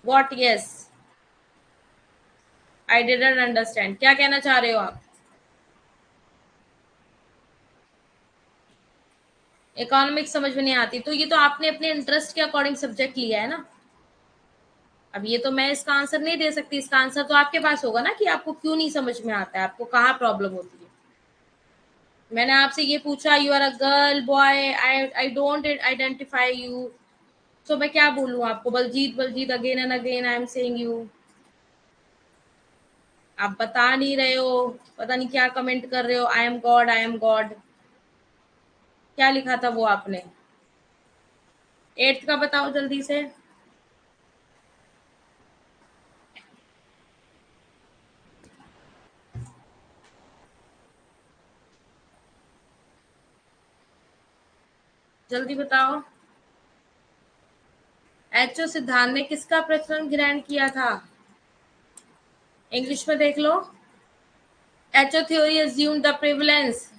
What? Yes, I didn't understand. क्या कहना चाह रहे हो आप? इकोनॉमिक्स समझ में नहीं आती तो ये तो आपने अपने इंटरेस्ट के अकॉर्डिंग सब्जेक्ट लिया है ना। अब ये तो मैं इसका आंसर नहीं दे सकती, इसका आंसर तो आपके पास होगा ना कि आपको क्यों नहीं समझ में आता है, आपको कहाँ प्रॉब्लम होती है। मैंने आपसे ये पूछा, you are a girl boy, I I don't identify you, तो मैं क्या बोलूँ आपको? Baljeet Baljeet again and again I am saying you. आप बता नहीं रहे हो, पता नहीं क्या कमेंट कर रहे हो, I am God I am God. क्या लिखा था वो आपने? एट्थ का बताओ जल्दी से। जल्दी बताओ। एचओ सिद्धांत ने किसका प्रचलन ग्रहण किया था? इंग्लिश में देख लो। HO theory assume the prevalence.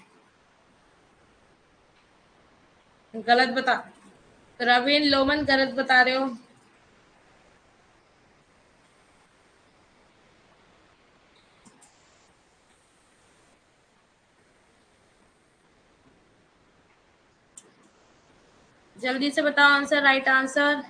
गलत बता, रवीन लोमन गलत बता रहे हो। जल्दी से बताओ answer, right answer.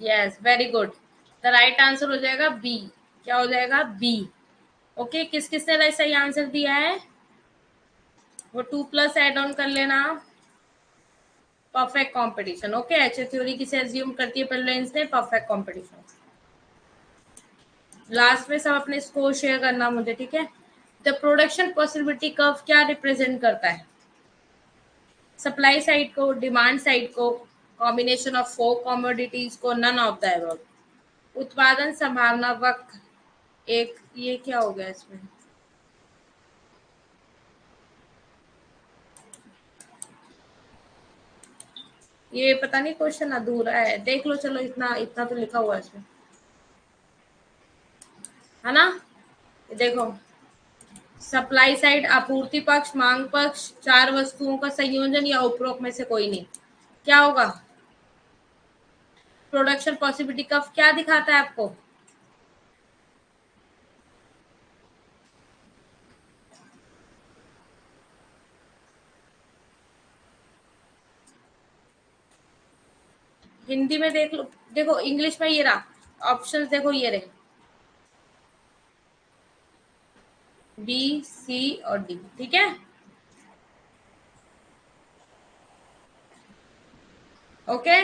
Yes, very good. The right answer हो जाएगा बी। क्या हो जाएगा? बी। ओके, किस किसने सही आंसर दिया है? वो 2+ एड ऑन कर लेना। Perfect competition. Okay, HO theory किसे एज्यूम करती है प्रिविलेंस ने? Perfect competition. लास्ट में सब अपने स्कोर शेयर करना मुझे, ठीक है? द प्रोडक्शन पॉसिबिलिटी कर्व क्या रिप्रेजेंट करता है? सप्लाई साइड को, डिमांड साइड को, कॉम्बिनेशन ऑफ फोर कमोडिटीज को, नन ऑफ द अबव। उत्पादन संभावना वक्र एक, ये क्या हो गया इसमें? ये पता नहीं, क्वेश्चन अधूरा है, देख लो। चलो, इतना इतना तो लिखा हुआ है इसमें, है ना? ये देखो, सप्लाई साइड आपूर्ति पक्ष, मांग पक्ष, चार वस्तुओं का संयोजन या उपरोक्त में से कोई नहीं। क्या होगा? प्रोडक्शन पॉसिबिलिटी कर्व क्या दिखाता है आपको? हिंदी में देख लो। देखो इंग्लिश में ये रहा ऑप्शंस, देखो ये रहे, बी सी और डी, ठीक है? ओके,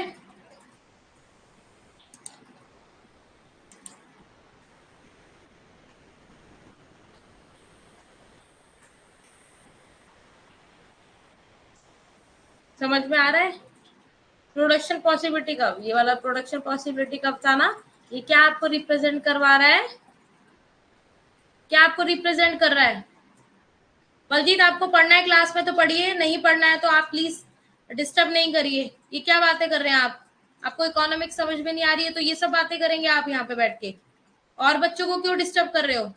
समझ में आ रहा है? प्रोडक्शन पॉसिबिलिटी कर्व, ये वाला प्रोडक्शन पॉसिबिलिटी कर्व था ना, ये क्या आपको रिप्रेजेंट करवा रहा है? क्या आपको रिप्रेजेंट कर रहा है? बलजीत, आपको पढ़ना है क्लास में तो पढ़िए, नहीं पढ़ना है तो आप प्लीज डिस्टर्ब नहीं करिए। ये क्या बातें कर रहे हैं आप? आपको इकोनॉमिक्स समझ में नहीं आ रही है तो ये सब बातें करेंगे आप यहाँ पे बैठ के? और बच्चों को क्यों डिस्टर्ब कर रहे हो?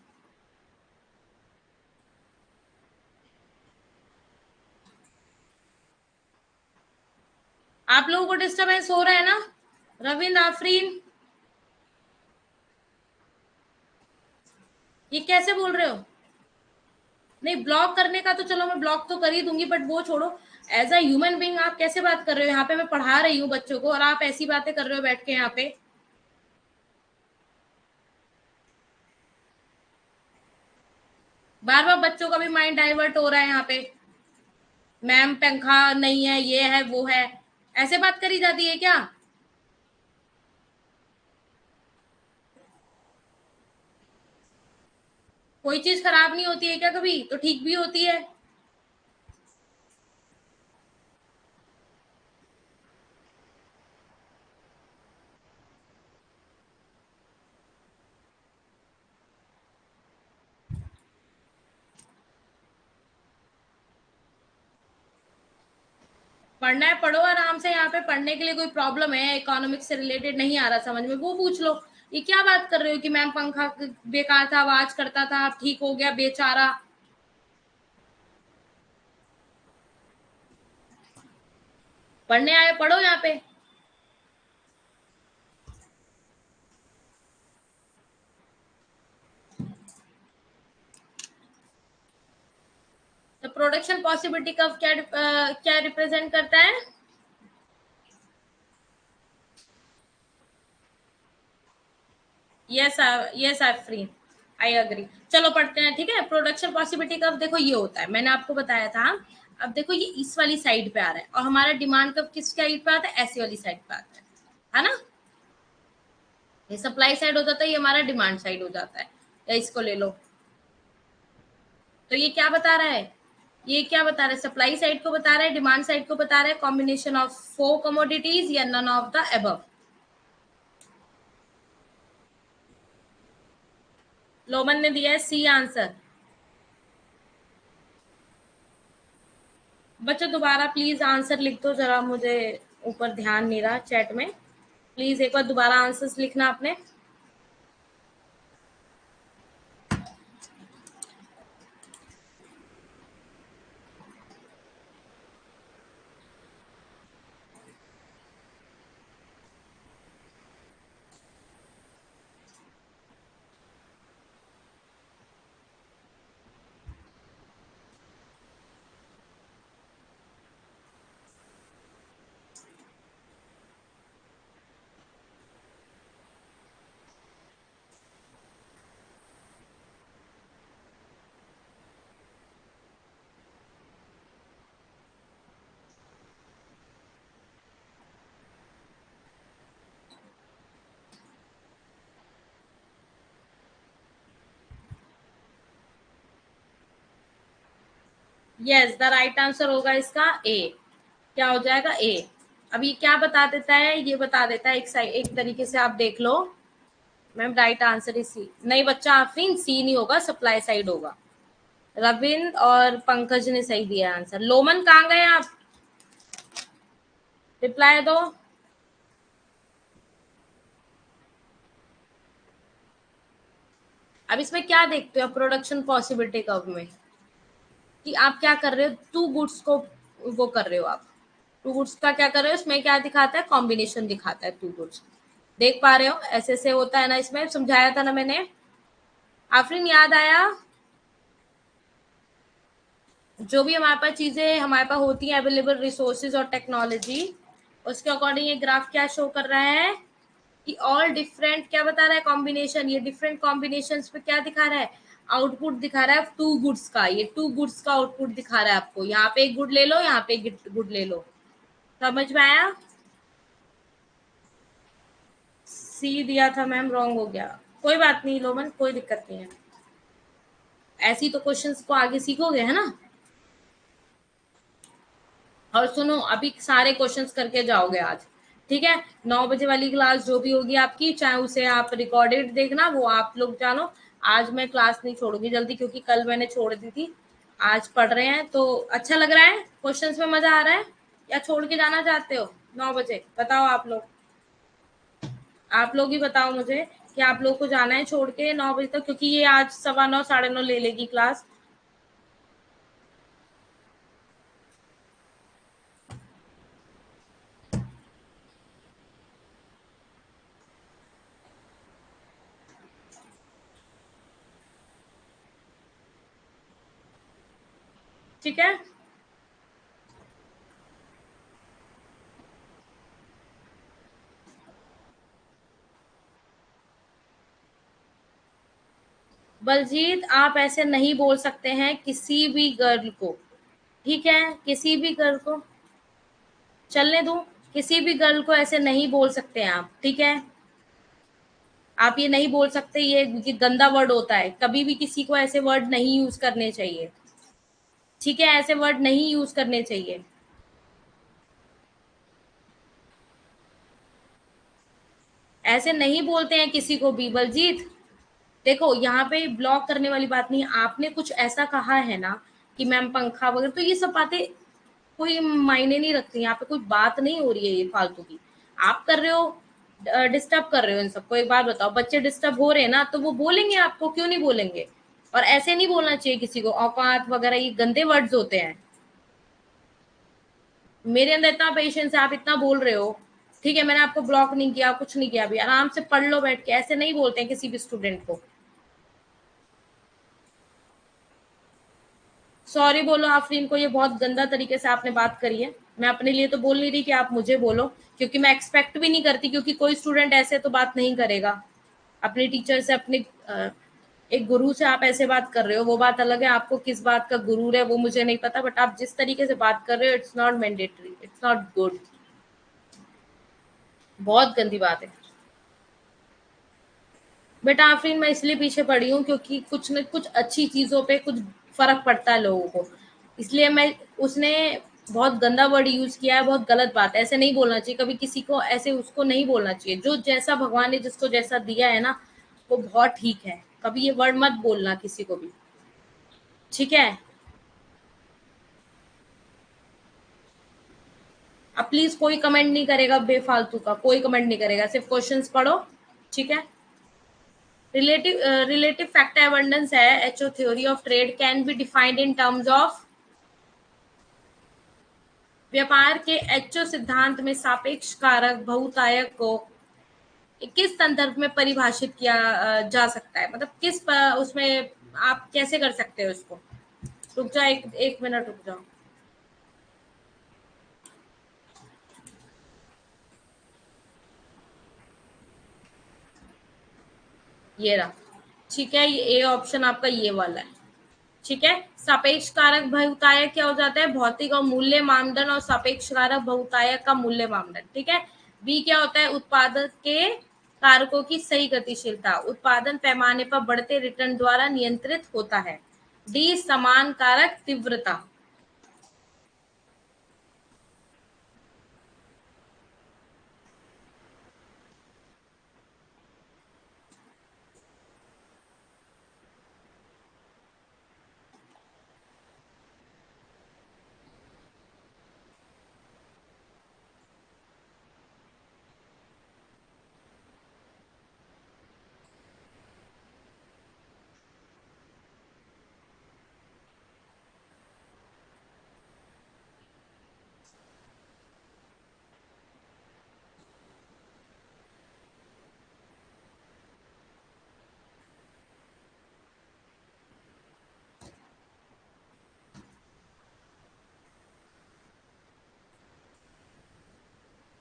आप लोगों को डिस्टर्बेंस हो रहा है ना? रविंद्र, आफरीन, ये कैसे बोल रहे हो? नहीं, ब्लॉक करने का तो चलो मैं ब्लॉक तो कर ही दूंगी, बट वो छोड़ो। एज अ ह्यूमन बींग आप कैसे बात कर रहे हो? यहाँ पे मैं पढ़ा रही हूँ बच्चों को और आप ऐसी बातें कर रहे हो बैठ के यहाँ पे। बार बार बच्चों का भी माइंड डाइवर्ट हो रहा है यहाँ पे। मैम पंखा नहीं है, ये है वो है, ऐसे बात करी जाती है क्या? कोई चीज खराब नहीं होती है क्या कभी? तो ठीक भी होती है। पढ़ना है पढ़ो आराम से, यहाँ पे पढ़ने के लिए कोई प्रॉब्लम है? इकोनॉमिक्स से रिलेटेड नहीं आ रहा समझ में, वो पूछ लो। ये क्या बात कर रहे हो कि मैम पंखा बेकार था, आवाज करता था, अब ठीक हो गया बेचारा। पढ़ने आए पढ़ो यहाँ पे। तो प्रोडक्शन पॉसिबिलिटी कर्व क्या रिप्रेजेंट करता है? Yes yes I free, I agree. चलो पढ़ते हैं, ठीक है। प्रोडक्शन पॉसिबिलिटी कर्व देखो ये होता है, मैंने आपको बताया था। अब देखो ये इस वाली साइड पे आ रहा है और हमारा डिमांड कर्व किस साइड पे आता है? ऐसी वाली साइड पे आता है ना? ये सप्लाई साइड हो जाता है, ये हमारा डिमांड साइड हो जाता है। या इसको ले लो। तो ये क्या बता रहा है? ये क्या बता रहा है? सप्लाई साइड को बता रहा है, डिमांड साइड को बता रहा है, कॉम्बिनेशन ऑफ फोर कमोडिटीज या नन ऑफ द अबव। लोमन ने दिया है सी आंसर। बच्चों दोबारा प्लीज आंसर लिख दो जरा, मुझे ऊपर ध्यान नहीं रहा चैट में। प्लीज एक बार दोबारा आंसर्स लिखना आपने। यस द राइट आंसर होगा इसका ए। क्या हो जाएगा? ए। अब ये क्या बता देता है? ये बता देता है एक तरीके से आप देख लो। Ma'am right answer is C. नहीं बच्चा आफरीन, सी नहीं होगा, सप्लाई साइड होगा। रविंद्र और पंकज ने सही दिया आंसर। लोमन कहाँ गए आप? रिप्लाई दो। अब इसमें क्या देखते हो प्रोडक्शन पॉसिबिलिटी कर्व में? कि आप क्या कर रहे हो, टू गुड्स को वो कर रहे हो आप। टू गुड्स का क्या कर रहे हो? इसमें क्या दिखाता है? कॉम्बिनेशन दिखाता है टू गुड्स। देख पा रहे हो ऐसे से होता है ना, इसमें समझाया था ना मैंने। आफरीन याद आया? जो भी हमारे पास चीजें हमारे पास होती है अवेलेबल रिसोर्सेज और टेक्नोलॉजी, उसके अकॉर्डिंग ये ग्राफ क्या शो कर रहा है? कि ऑल डिफरेंट क्या बता रहा है? कॉम्बिनेशन। ये डिफरेंट कॉम्बिनेशन पे क्या दिखा रहा है? आउटपुट दिखा रहा है टू गुड्स का। ये टू गुड्स का आउटपुट दिखा रहा है आपको। यहाँ पे एक गुड ले लो, यहाँ पे एक गुड ले लो। समझ में आया? सी दिया था मैम, रॉन्ग हो गया। कोई बात नहीं लोमन, कोई दिक्कत नहीं है। ऐसी तो क्वेश्चंस को आगे सीखोगे है ना। और सुनो अभी सारे क्वेश्चंस करके जाओगे आज, ठीक है? 9 बजे वाली क्लास जो भी होगी आपकी, चाहे उसे आप रिकॉर्डेड देखना, वो आप लोग जानो। आज मैं क्लास नहीं छोड़ूंगी जल्दी, क्योंकि कल मैंने छोड़ दी थी। आज पढ़ रहे हैं तो अच्छा लग रहा है? क्वेश्चंस में मजा आ रहा है या छोड़ के जाना चाहते हो? 9 बजे बताओ आप लोग। आप लोग ही बताओ मुझे कि आप लोग को जाना है छोड़ के 9 बजे तक, क्योंकि ये आज 9:15 9:30 ले लेगी क्लास। ठीक है। बलजीत आप ऐसे नहीं बोल सकते हैं किसी भी गर्ल को, ठीक है? किसी भी गर्ल को चलने दो। किसी भी गर्ल को ऐसे नहीं बोल सकते हैं आप, ठीक है? आप ये नहीं बोल सकते ये गंदा वर्ड होता है, कभी भी किसी को ऐसे वर्ड नहीं यूज करने चाहिए, ठीक है, ऐसे वर्ड नहीं यूज करने चाहिए। ऐसे नहीं बोलते हैं किसी को भी बलजीत। देखो यहाँ पे ब्लॉक करने वाली बात नहीं है, आपने कुछ ऐसा कहा है ना कि मैम पंखा वगैरह, तो ये सब बातें कोई मायने नहीं रखती, यहाँ पे कोई बात नहीं हो रही है ये फालतू की। आप कर रहे हो, डिस्टर्ब कर रहे हो इन सबको। एक बात बताओ, बच्चे डिस्टर्ब हो रहे हैं ना तो वो बोलेंगे आपको, क्यों नहीं बोलेंगे। और ऐसे नहीं बोलना चाहिए किसी को, औकात वगैरह ये गंदे वर्ड्स होते हैं। मेरे अंदर इतना पेशेंस है, आप इतना बोल रहे हो, ठीक है, मैंने आपको ब्लॉक नहीं किया, कुछ नहीं किया, अभी आराम से पढ़ लो बैठ के, ऐसे नहीं बोलते हैं किसी भी स्टूडेंट को। सॉरी बोलो आफरीन को, ये बहुत गंदा तरीके से आपने बात करी है। मैं अपने लिए तो बोल नहीं रही कि आप मुझे बोलो, क्योंकि मैं एक्सपेक्ट भी नहीं करती, क्योंकि कोई स्टूडेंट ऐसे तो बात नहीं करेगा अपने टीचर से, अपने एक गुरु से आप ऐसे बात कर रहे हो, वो बात अलग है। आपको किस बात का गुरूर है वो मुझे नहीं पता, बट आप जिस तरीके से बात कर रहे हो, it's not mandatory, it's not good, बहुत गंदी बात है। बेटा आफरीन, मैं इसलिए पीछे पड़ी हूँ क्योंकि कुछ न कुछ अच्छी चीजों पे कुछ फर्क पड़ता है लोगों को, इसलिए मैं, उसने बहुत गंदा वर्ड यूज किया है, बहुत गलत बात है, ऐसे नहीं बोलना चाहिए कभी किसी को, ऐसे उसको नहीं बोलना चाहिए। जो जैसा भगवान ने जिसको जैसा दिया है ना, वो बहुत ठीक है, कभी ये वर्ड मत बोलना किसी को भी, ठीक है। अब प्लीज कोई कमेंट नहीं करेगा बेफालतू का, कोई कमेंट नहीं करेगा, सिर्फ क्वेश्चंस पढ़ो, ठीक है। रिलेटिव फैक्टर एबंडेंस है, HO theory of trade can be defined in terms of, व्यापार के एचओ सिद्धांत में सापेक्ष कारक बहुतायक को किस संदर्भ में परिभाषित किया जा सकता है, मतलब उसमें आप कैसे कर सकते हो इसको। रुक जाओ, एक मिनट रुक जाओ, ये रहा, ठीक है, ये ए ऑप्शन आपका ये वाला है, ठीक है। सापेक्ष कारक बहुतायक क्या हो जाता है, भौतिक और मूल्य मानदंड और सापेक्ष कारक बहुतायक का मूल्य मानदंड, ठीक है। बी क्या होता है, उत्पादक के कारकों की सही गतिशीलता, उत्पादन पैमाने पर बढ़ते रिटर्न द्वारा नियंत्रित होता है। डी समान कारक तीव्रता।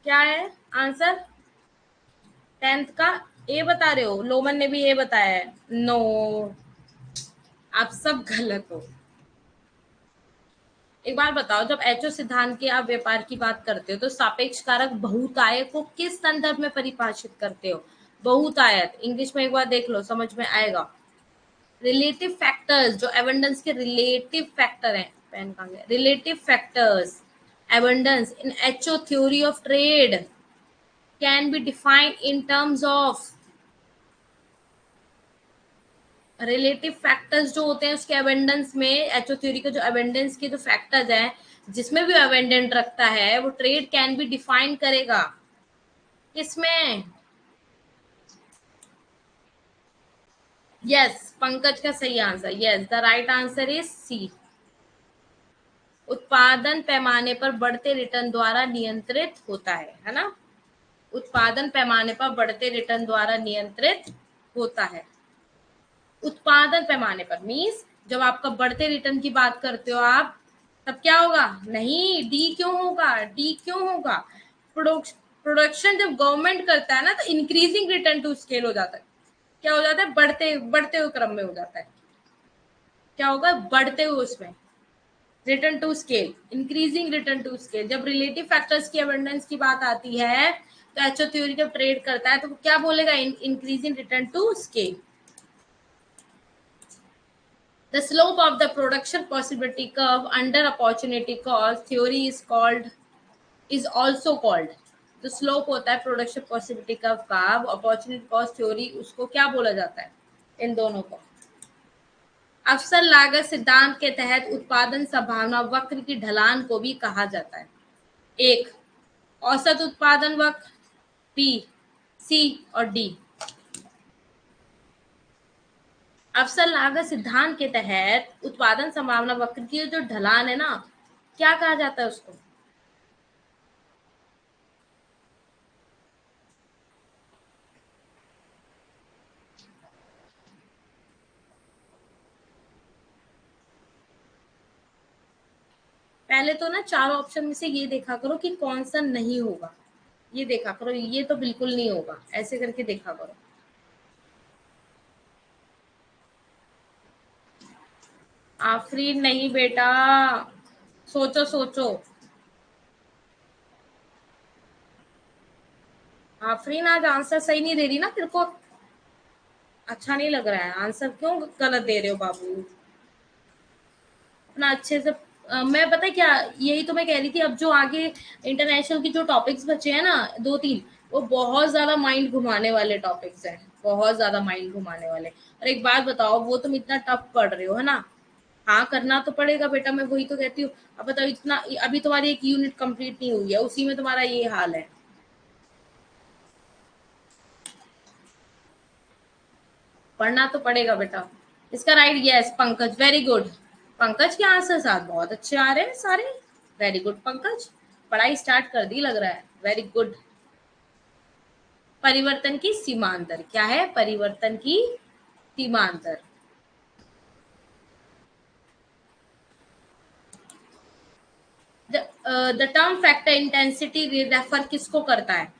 क्या है आंसर, 10th का ए बता रहे हो, लोमन ने भी ए बताया है, नो, आप सब गलत हो। एक बार बताओ, जब एचओ सिद्धांत के आप व्यापार की बात करते हो तो सापेक्ष कारक बहुतायत को किस संदर्भ में परिभाषित करते हो। बहुतायत इंग्लिश में एक बार देख लो, समझ में आएगा। रिलेटिव फैक्टर्स, जो एबंडेंस के रिलेटिव फैक्टर हैं, पेन कहाँ गया, relative factors abundance in HO theory of trade can be defined in terms of, relative factors जो होते हैं उसके अबेंडेंस में, एचओ थ्योरी के जो अबेंडेंस के जो फैक्टर्स हैं, जिसमें भी अबेंडेंट रखता है वो ट्रेड कैन बी डिफाइन करेगा। किसमें, यस, पंकज का सही answer, yes, the right answer is C, उत्पादन पैमाने पर बढ़ते रिटर्न द्वारा नियंत्रित होता है ना, उत्पादन पैमाने पर बढ़ते रिटर्न द्वारा नियंत्रित होता है। उत्पादन पैमाने पर मीन्स जब आपका बढ़ते रिटर्न की बात करते हो आप, तब क्या होगा, नहीं डी क्यों होगा, डी क्यों होगा, प्रोडक्शन जब गवर्नमेंट करता है ना तो इंक्रीजिंग रिटर्न टू स्केल हो जाता है, क्या हो जाता है, बढ़ते बढ़ते हुए क्रम में हो जाता है, क्या होगा, बढ़ते हुए उसमें return to scale, increasing return to scale. जब रिलेटिव फैक्टर्स की अबंडेंस की बात आती है तो एचओ थ्योरी जब ट्रेड करता है तो वो क्या बोलेगा, increase in return to scale. The slope of the production possibility curve under opportunity cost theory is also called, जो स्लोप होता है प्रोडक्शन पॉसिबिलिटी कर्व का, अपॉर्चुनिटी कॉस्ट थ्योरी, उसको क्या बोला जाता है, इन दोनों को। अवसर लागत सिद्धांत के तहत उत्पादन संभावना वक्र की ढलान को भी कहा जाता है। एक, औसत उत्पादन वक्र, बी, सी और डी। अवसर लागत सिद्धांत के तहत उत्पादन संभावना वक्र की जो ढलान है ना, क्या कहा जाता है उसको? पहले तो ना चारों ऑप्शन में से ये देखा करो कि कौन सा नहीं होगा, ये देखा करो, ये तो बिल्कुल नहीं होगा, ऐसे करके देखा करो। आफरीन नहीं बेटा, सोचो सोचो। आफरीन आज आंसर सही नहीं दे रही ना तेरे को, अच्छा नहीं लग रहा है आंसर, क्यों गलत दे रहे हो बाबू? अपना अच्छे से मैं पता है क्या, यही तो मैं कह रही थी, अब जो आगे इंटरनेशनल की जो टॉपिक्स बचे हैं ना दो तीन, वो बहुत ज्यादा माइंड घुमाने वाले टॉपिक्स हैं, बहुत ज्यादा माइंड घुमाने वाले। और एक बात बताओ, वो तुम इतना टफ पढ़ रहे हो है ना, हाँ करना तो पड़ेगा बेटा, मैं वही तो कहती हूँ। अब बताओ, इतना अभी तुम्हारी एक यूनिट कंप्लीट नहीं हुई है, उसी में तुम्हारा ये हाल है। पढ़ना तो पड़ेगा बेटा। इसका right, yes Pankaj, very good. Pankaj के आंसर साथ बहुत अच्छे आ रहे हैं सारे, वेरी गुड पंकज, पढ़ाई स्टार्ट कर दी लग रहा है, वेरी गुड। परिवर्तन की सीमांतर क्या है? परिवर्तन की सीमांतर। The term factor intensity refer किसको करता है?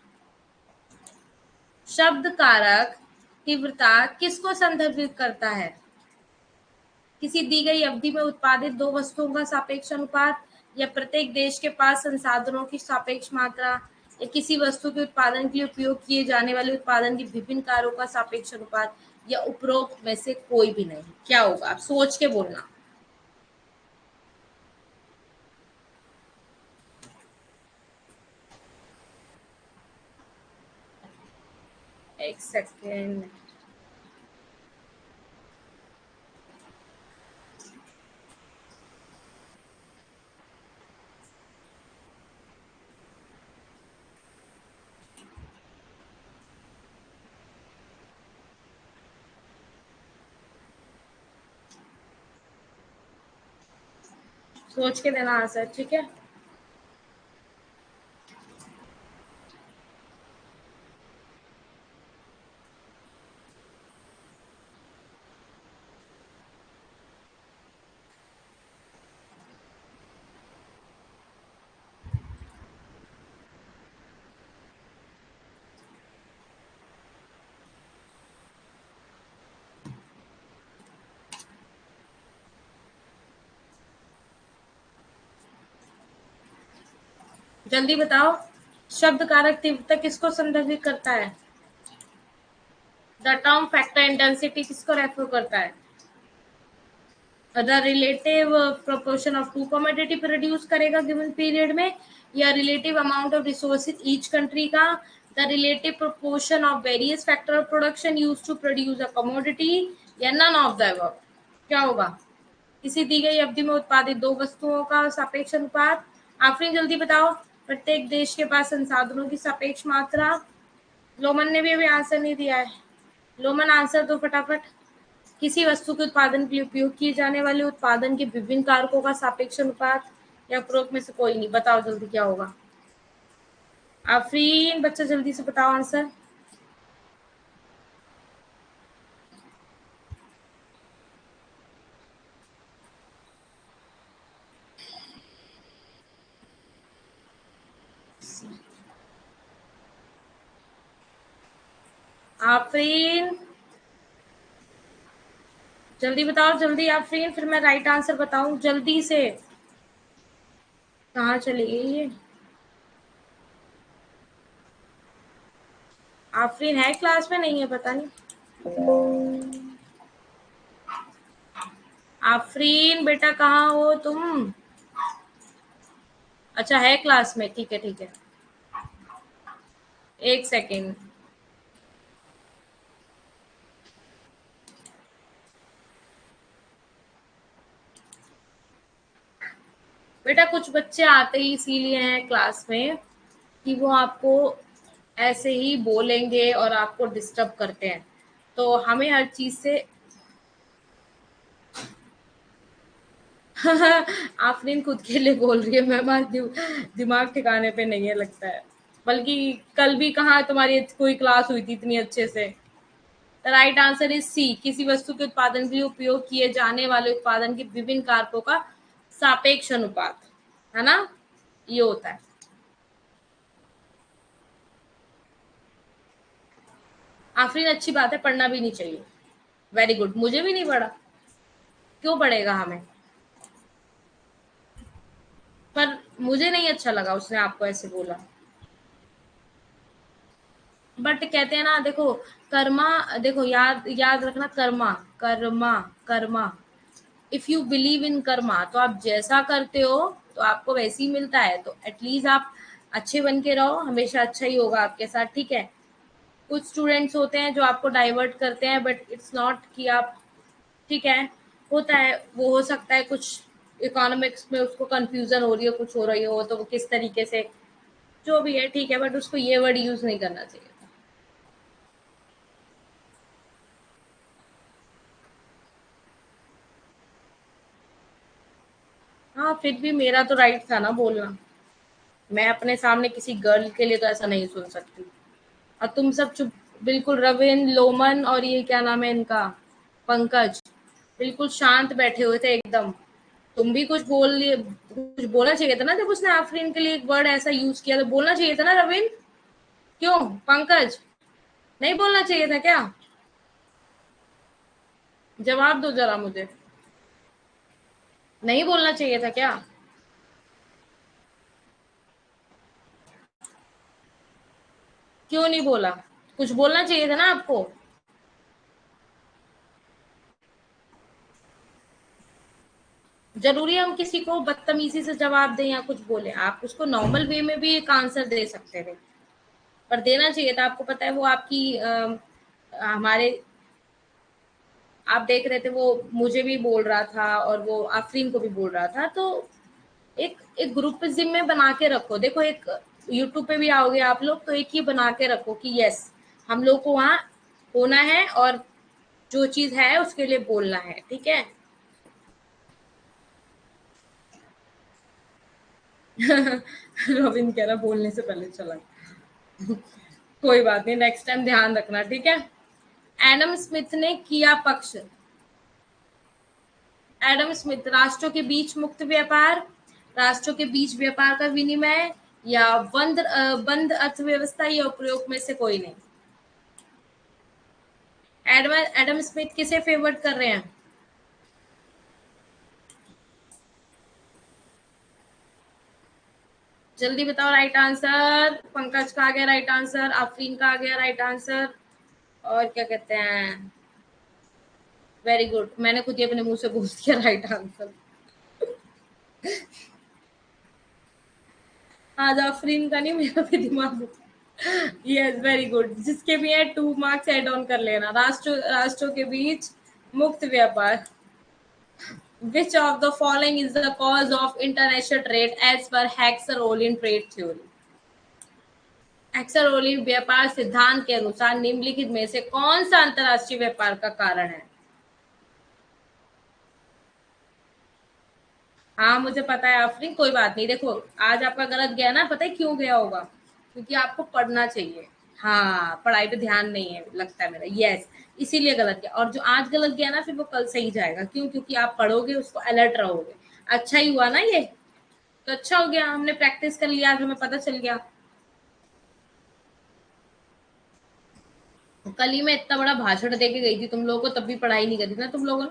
शब्द कारक तीव्रता किसको संदर्भित करता है? किसी दी गई अवधि में उत्पादित दो वस्तुओं का सापेक्ष अनुपात, या प्रत्येक देश के पास संसाधनों की सापेक्ष मात्रा, या किसी वस्तु के उत्पादन के लिए उपयोग किए जाने वाले उत्पादन के विभिन्न कार्यों का सापेक्ष अनुपात, या उपरोक्त में से कोई भी नहीं। क्या होगा, आप सोच के बोलना। एक सेकेंड। सोच के देना आंसर, ठीक है। जल्दी बताओ, शब्द कारक तीव्रता किसको संदर्भित करता है? द टर्म फैक्टर इंटेंसिटी किसको रेफर करता है? The relative proportion of two commodity produce करेगा गिवन पीरियड में, या relative amount of resources each country का, the relative proportion of various factor of production use to produce a commodity, या none of the above. क्या होगा? किसी दी गई अवधि में उत्पादित दो वस्तुओं का सापेक्ष अनुपात। आफरीन जल्दी बताओ, प्रत्येक देश के पास संसाधनों की सापेक्ष मात्रा। लोमन ने भी अभी आंसर नहीं दिया है, लोमन आंसर दो फटाफट। किसी वस्तु के उत्पादन के लिए उपयोग किए जाने वाले उत्पादन के विभिन्न कारकों का सापेक्ष अनुपात, या उपरोक्त में से कोई नहीं। बताओ जल्दी क्या होगा। आफरीन बच्चा जल्दी से बताओ आंसर। आफरीन जल्दी बताओ, जल्दी आफरीन, फिर मैं राइट आंसर बताऊं जल्दी से। कहाँ चली गई ये? आफरीन है क्लास में? नहीं है, पता नहीं। आफरीन बेटा कहाँ हो तुम? अच्छा है क्लास में, ठीक है ठीक है। एक सेकेंड। बेटा कुछ बच्चे आते ही इसीलिए हैं क्लास में कि वो आपको ऐसे ही बोलेंगे और आपको डिस्टर्ब करते हैं, तो हमें हर चीज से आफरीन खुद के लिए बोल रही है, मैं दिमाग ठिकाने पे नहीं है लगता है। बल्कि कल भी कहाँ तुम्हारी कोई क्लास हुई थी इतनी अच्छे से। The right answer is C, किसी वस्तु के उत्पादन के लिए उपयोग किए जाने वाले उत्पादन के विभिन्न कारकों का सापेक्ष अनुपात, है ना, ये होता है। आफरीन अच्छी बात है, पढ़ना भी नहीं चाहिए। वेरी गुड, मुझे भी नहीं पढ़ा, क्यों पढ़ेगा हमें। पर मुझे नहीं अच्छा लगा उसने आपको ऐसे बोला। बट कहते हैं ना, देखो कर्मा, देखो याद याद रखना, Karma Karma Karma, if you believe in Karma, तो आप जैसा करते हो तो आपको वैसे ही मिलता है। तो एटलीस्ट आप अच्छे बन के रहो, हमेशा अच्छा ही होगा आपके साथ, ठीक है। कुछ स्टूडेंट्स होते हैं जो आपको डाइवर्ट करते हैं, बट इट्स नॉट कि आप, ठीक है, होता है। वो हो सकता है कुछ इकोनॉमिक्स में उसको कंफ्यूजन हो रही हो, कुछ हो रही हो, तो वो किस तरीके से, जो भी है ठीक है, बट उसको ये वर्ड यूज नहीं करना चाहिए। हाँ फिर भी मेरा तो राइट था ना बोलना। मैं अपने सामने किसी गर्ल के लिए तो ऐसा नहीं सुन सकती। और तुम सब चुप, बिल्कुल रविंद्र, लोमन और ये क्या नाम है इनका, पंकज, बिल्कुल शांत बैठे हुए थे एकदम। तुम भी कुछ बोल लिए, कुछ बोलना चाहिए था ना, जब उसने आफरीन के लिए एक वर्ड ऐसा यूज किया तो बोलना चाहिए था ना रविंद्र। क्यों पंकज, नहीं बोलना चाहिए था क्या? जवाब दो जरा मुझे, नहीं बोलना चाहिए था क्या? क्यों नहीं बोला? कुछ बोलना चाहिए था ना आपको। जरूरी है हम किसी को बदतमीजी से जवाब दें या कुछ बोले? आप उसको नॉर्मल वे में भी एक आंसर दे सकते थे, पर देना चाहिए था। आपको पता है वो आपकी हमारे, आप देख रहे थे वो मुझे भी बोल रहा था और वो आफरीन को भी बोल रहा था। तो एक एक ग्रुपिज्म में बना के रखो। देखो एक यूट्यूब पे भी आओगे आप लोग, तो एक ही बना के रखो कि यस, हम लोग को वहाँ होना है और जो चीज है उसके लिए बोलना है, ठीक है। रविंद्र कह रहा बोलने से पहले चला। कोई बात नहीं, नेक्स्ट टाइम ध्यान रखना, ठीक है। एडम स्मिथ ने किया पक्ष, एडम स्मिथ, राष्ट्रों के बीच मुक्त व्यापार, राष्ट्रों के बीच व्यापार का विनिमय, या बंद अर्थव्यवस्था, या उपयोग में से कोई नहीं। एडम एडम स्मिथ किसे फेवर्ट कर रहे हैं? जल्दी बताओ राइट आंसर। पंकज का आ गया राइट आंसर, आफरीन का आ गया राइट आंसर, और क्या कहते हैं, वेरी गुड, मैंने खुद ही अपने मुंह से बोल दिया राइट आंसर। आज आफरीन का नहीं, मेरा भी दिमाग। यस वेरी गुड, जिसके भी है 2 मार्क्स एड ऑन कर लेना। राष्ट्रों के बीच मुक्त व्यापार। Which of the following is the cause of international trade as per Hexarollin trade theory? हेक्सारोलिन व्यापार सिद्धांत के अनुसार निम्नलिखित में से कौन सा अंतरराष्ट्रीय व्यापार का कारण है? हाँ मुझे पता है आफरीन, कोई बात नहीं। देखो आज आपका गलत गया ना, पता है क्यों गया होगा? क्योंकि आपको पढ़ना चाहिए। हाँ पढ़ाई पे ध्यान नहीं है लगता है मेरा, यस, इसीलिए गलत गया। और जो आज गलत गया ना, फिर वो कल सही जाएगा। क्यों? क्योंकि आप पढ़ोगे, उसको अलर्ट रहोगे। अच्छा ही हुआ ना ये, तो अच्छा हो गया, हमने प्रैक्टिस कर लिया, आज हमें पता चल गया। कल ही मैं इतना बड़ा भाषण दे के गई थी तुम लोगों को, तब भी पढ़ाई नहीं करी थी ना तुम लोगों ने।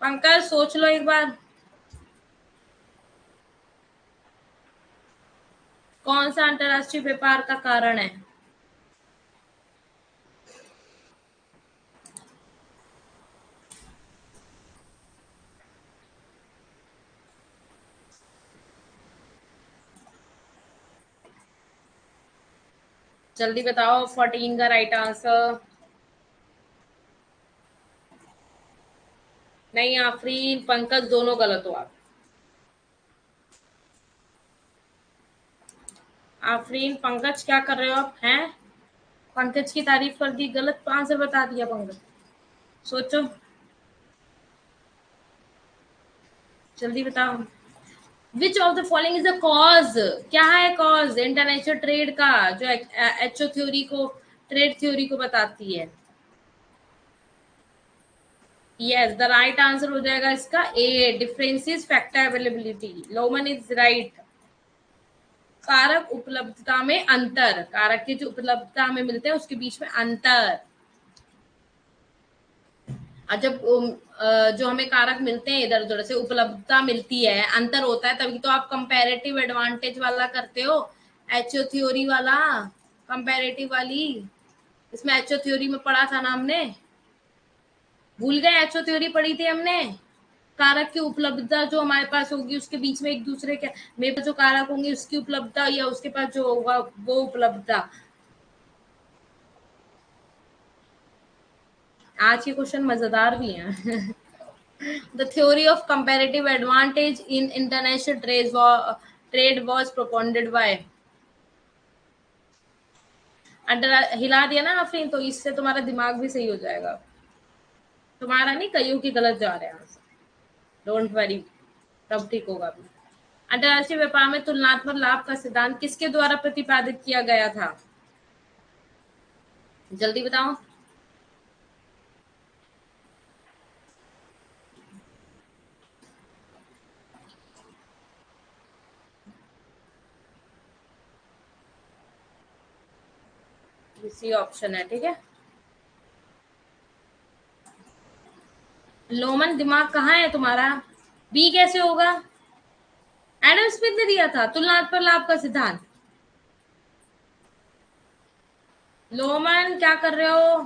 पंकज सोच लो एक बार। कौन सा अंतरराष्ट्रीय व्यापार का कारण है? जल्दी बताओ 14 का राइट आंसर। नहीं, आफरीन पंकज दोनों गलत हो आप। आफरीन पंकज क्या कर रहे हो आप हैं? पंकज की तारीफ कर दी, गलत आंसर बता दिया पंकज। सोचो, जल्दी बताओ। Which of the following is the cause? क्या है कॉज इंटरनेशनल ट्रेड का, जो एचओ थ्योरी को, ट्रेड थ्योरी को बताती है? यस, द राइट आंसर हो जाएगा इसका A, differences factor availability. Loman is right. कारक उपलब्धता में अंतर, कारक के जो उपलब्धता हमें मिलते हैं उसके बीच में अंतर। और जब जो हमें कारक मिलते हैं इधर उधर से, उपलब्धता मिलती है, अंतर होता है, तभी तो आप कंपैरेटिव एडवांटेज वाला करते हो, एचओ थ्योरी वाला, कंपैरेटिव वाली। इसमें एचओ थ्योरी में पढ़ा था ना हमने, भूल गए? एचओ थ्योरी पढ़ी थी हमने। कारक की उपलब्धता जो हमारे पास होगी उसके बीच में एक दूसरे के, मेरे पास जो कारक होंगे उसकी उपलब्धता या उसके पास जो होगा वो उपलब्धता। आज के क्वेश्चन मजेदार भी हैं। The theory of comparative advantage in international trade was propounded by. अंडर हिला दिया ना आपने, तो इससे तुम्हारा दिमाग भी सही हो जाएगा। तुम्हारा नहीं, कईयों की गलत जा रहे हैं आंसर। डोंट वरी, तब ठीक होगा भी। अंतर्राष्ट्रीय व्यापार में तुलनात्मक लाभ का सिद्धांत किसके द्वारा प्रतिपादित किया गया था? जल्दी बताओ। इसी ऑप्शन है, ठीक है। लोमन दिमाग कहाँ है तुम्हारा? बी कैसे होगा? एडम स्मिथ ने दिया था तुलनात्मक लाभ का सिद्धांत। लोमन क्या कर रहे हो?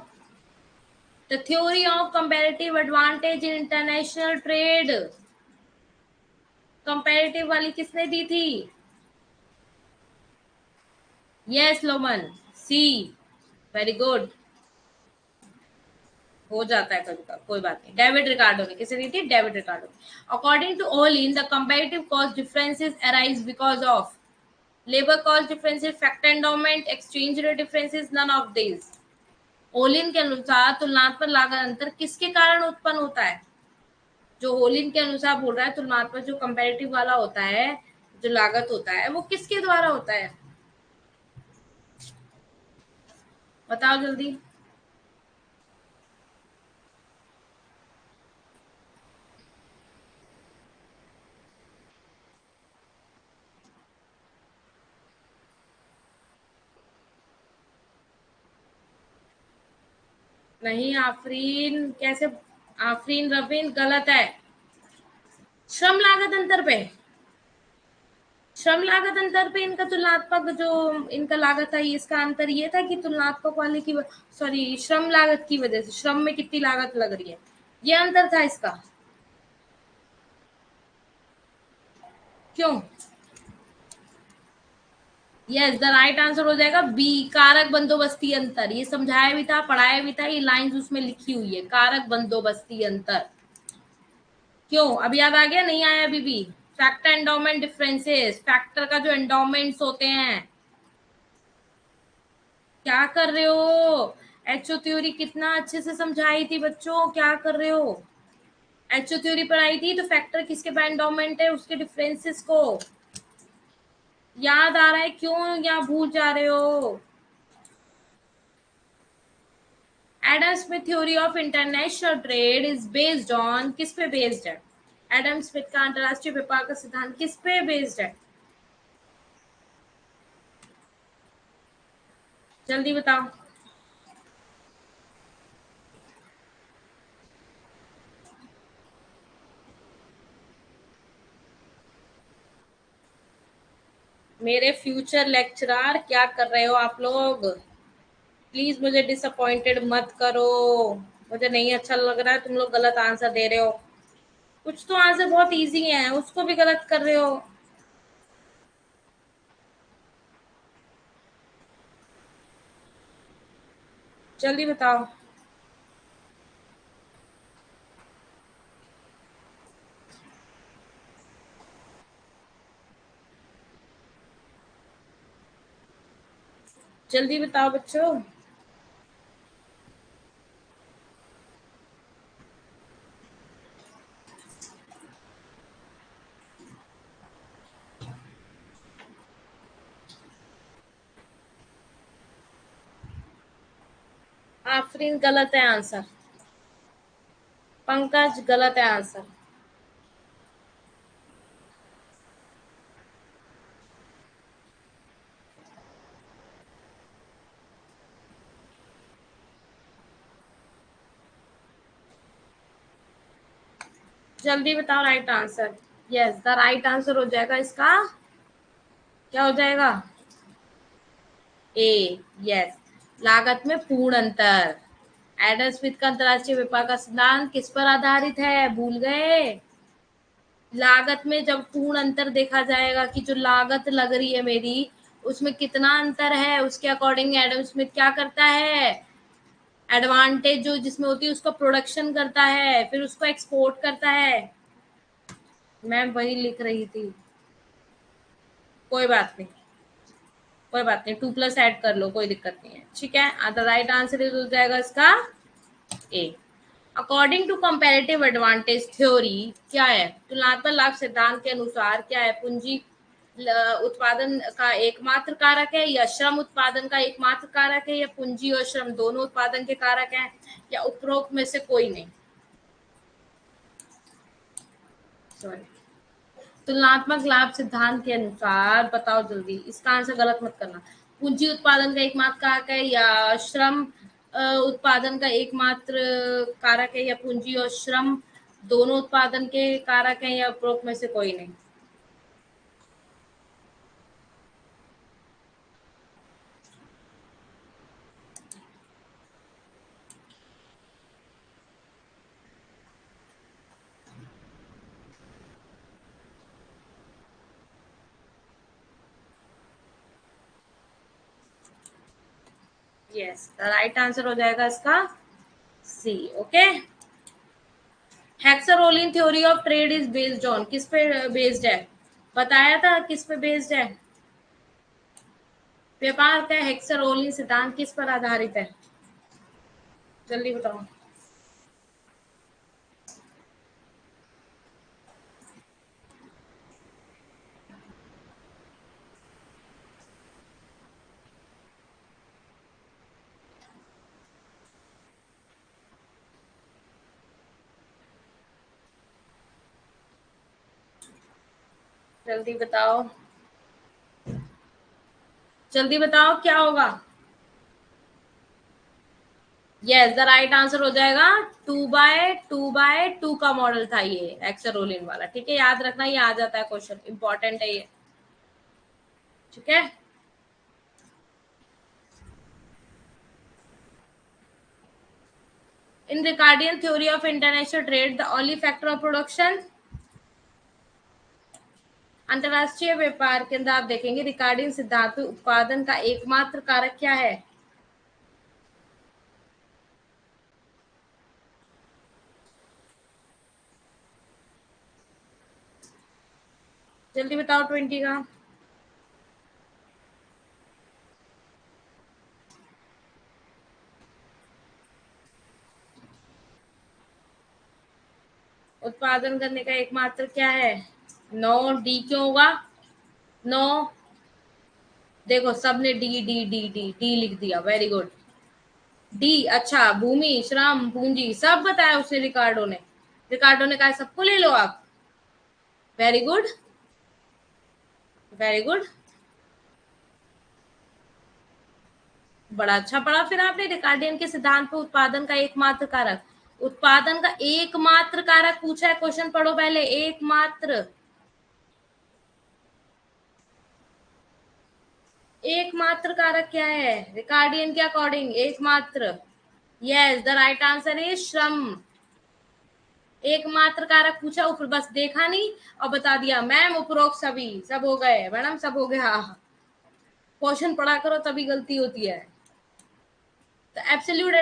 The theory of comparative advantage in international trade, comparative वाली किसने दी थी? Yes Loman, C. Very good. हो जाता है कभी कभी, कोई बात नहीं। डेविड रिकार्डो ने, किसे दी थी? David Ricardo. According to Ohlin the comparative cost differences arise because of labour cost differences, factor endowment, exchange rate differences, none of this. Ohlin के अनुसार तुलनात्मक लागत अंतर किसके कारण उत्पन्न होता है? जो होलिन के अनुसार बोल रहा है, तुलनात्मक जो कंपैरेटिव वाला होता है, जो लागत होता है, वो किसके द्वारा होता है? बताओ जल्दी। नहीं आफरीन, कैसे? आफरीन रवीन गलत है। श्रम लागत अंतर पे, श्रम लागत अंतर पे इनका तुलनात्मक जो इनका लागत है, इसका अंतर ये था कि तुलनात्मक वाले की, सॉरी, श्रम लागत की वजह से, श्रम में कितनी लागत लग रही है, ये अंतर था इसका। क्यों? यस, द राइट आंसर हो जाएगा बी, कारक बंदोबस्ती अंतर। ये समझाया भी था, पढ़ाया भी था, ये लाइंस उसमें लिखी हुई है, कारक बंदोबस्ती अंतर। क्यों, अब याद आ गया? नहीं आया अभी भी? फैक्टर एंडोमेंट डिफरेंसेस, फैक्टर का जो एंडोमेंट्स होते हैं। क्या कर रहे हो? एचओ थ्योरी कितना अच्छे से समझाई थी बच्चों, क्या कर रहे हो? एचओ थ्योरी पढ़ाई थी, तो फैक्टर किसके एंडोमेंट है, उसके डिफरेंसेस को याद आ रहा है, क्यों या भूल जा रहे हो? Adam Smith theory of international trade is based on, किस पे बेस्ड है? एडम स्मिथ का अंतरराष्ट्रीय व्यापार का सिद्धांत किस पे बेस्ड है? जल्दी बताओ। मेरे फ्यूचर लेक्चरर, क्या कर रहे हो आप लोग? प्लीज मुझे डिसअपॉइंटेड मत करो। मुझे नहीं अच्छा लग रहा है, तुम लोग गलत आंसर दे रहे हो। कुछ तो आंसर बहुत इजी है, उसको भी गलत कर रहे हो। जल्दी बताओ। जल्दी बताओ बच्चों। आफरीन गलत है आंसर। पंकज गलत है आंसर। जल्दी बताओ right answer. Yes, the right answer हो जाएगा इसका। क्या हो जाएगा? ए। यस। लागत में पूर्ण अंतर। एडम स्मिथ का अंतरराष्ट्रीय व्यापार का सिद्धांत किस पर आधारित है? भूल गए? लागत में जब पूर्ण अंतर देखा जाएगा कि जो लागत लग रही है मेरी, उसमें कितना अंतर है, उसके अकॉर्डिंग एडम स्मिथ क्या करता है? एडवांटेज जो जिसमें होती है उसका प्रोडक्शन करता है, फिर उसको एक्सपोर्ट करता है। मैं वही लिख रही थी। कोई बात नहीं, कोई बात नहीं, 2+ ऐड कर लो, कोई दिक्कत नहीं है। ठीक है, द राइट आंसर हो जाएगा इसका A. According to comparative advantage theory, क्या है? तुलनात्मक लाभ सिद्धांत के अनुसार क्या है? पूंजी उत्पादन का एकमात्र कारक है, या श्रम उत्पादन का एकमात्र कारक है, या पूंजी और श्रम दोनों उत्पादन के कारक हैं, या उपरोक्त में से कोई नहीं? सॉरी। तुलनात्मक लाभ सिद्धांत के अनुसार बताओ जल्दी, इसका आंसर गलत मत करना। पूंजी उत्पादन का एकमात्र कारक है, या श्रम उत्पादन का एकमात्र कारक है, या पूंजी और श्रम दोनों उत्पादन के कारक हैं, या उपरोक्त में से कोई नहीं? यस, द राइट आंसर हो जाएगा इसका C. Okay. Heckscher Ohlin theory of trade is based on, किस पे बेस्ड है? बताया था किस पे बेस्ड है। व्यापार का हेक्सारोलिन सिद्धांत किस पर आधारित है? जल्दी बताओ। जल्दी बताओ। जल्दी बताओ क्या होगा। यस, द राइट आंसर हो जाएगा 2/2/2 का मॉडल था ये एक्सरोलिन वाला। ठीक है, याद रखना, ये आ जाता है क्वेश्चन, इंपॉर्टेंट है ये। ठीक है। In Ricardian theory of international trade the only factor of production, अंतरराष्ट्रीय व्यापार के अंदर आप देखेंगे रिकार्डियन सिद्धांत में उत्पादन का एकमात्र कारक क्या है? जल्दी बताओ 20 का। उत्पादन करने का एकमात्र क्या है? 9। डी क्यों होगा? 9। देखो सबने D D D D D लिख दिया, वेरी गुड। डी। अच्छा, भूमि, श्रम, पूंजी सब बताया उसने, रिकार्डो ने। रिकार्डो ने कहा सबको ले लो आप। Very good, very good. बड़ा अच्छा पढ़ा फिर आपने। रिकार्डियन के सिद्धांत पे उत्पादन का एकमात्र कारक, उत्पादन का एकमात्र कारक पूछा है क्वेश्चन, पढ़ो पहले। एकमात्र। एकमात्र कारक क्या है रिकार्डियन के अकॉर्डिंग? एकमात्र। Yes, the right answer is श्रम। एकमात्र कारक पूछा, ऊपर बस देखा नहीं और बता दिया मैम उपरोक्त सभी, सब हो गए मैडम, सब हो गया। क्वेश्चन पढ़ा करो तभी गलती होती है। The absolute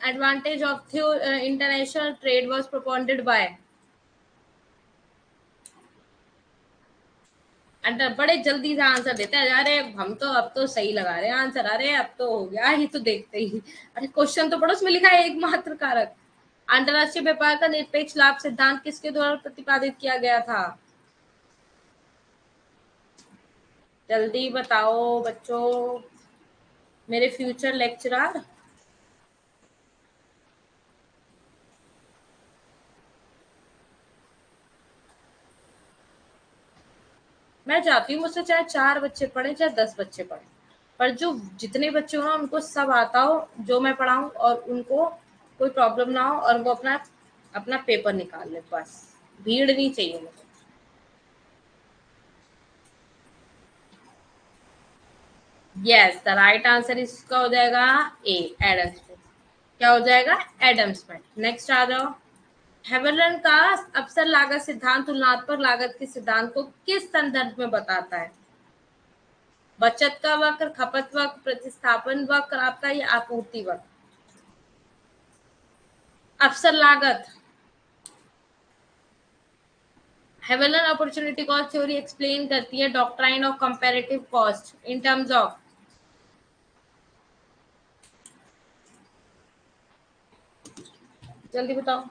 advantage of international trade was propounded by। Under बड़े जल्दी से आंसर देते हैं, अरे हम तो अब तो सही लगा रहे हैं आंसर, अरे अब तो हो गया ही, तो देखते ही। अरे क्वेश्चन तो पढ़ो, उसमें लिखा है एकमात्र कारक। अंतरराष्ट्रीय व्यापार का निरपेक्ष लाभ सिद्धांत किसके द्वारा प्रतिपादित किया गया था? जल्दी बताओ बच्चों, मेरे फ्यूचर लेक्चरर। मैं चाहती हूँ मुझसे चाहे 4 बच्चे पढ़े चाहे 10 बच्चे पढ़े, पर जो जितने बच्चे हो ना उनको सब आता हो जो मैं पढ़ाऊँ, और उनको कोई प्रॉब्लम ना हो, और वो अपना अपना पेपर निकाल ले, बस भीड़ नहीं चाहिए मुझे। यस, द राइट आंसर इसका हो जाएगा ए, एडम स्मिथ। क्या हो जाएगा? Adam Smith. नेक्स्ट आ जाओ। हेवलर का अवसर लागत सिद्धांत तुलनात्मक लागत के सिद्धांत को किस संदर्भ में बताता है? बचत का वक्र, खपत वक्र, प्रतिस्थापन वक्र आपका, या आपूर्ति वक्र? अवसर लागत। हेवलर अपॉर्चुनिटी कॉस्ट थ्योरी एक्सप्लेन करती है doctrine of comparative cost in terms of. जल्दी बताओ।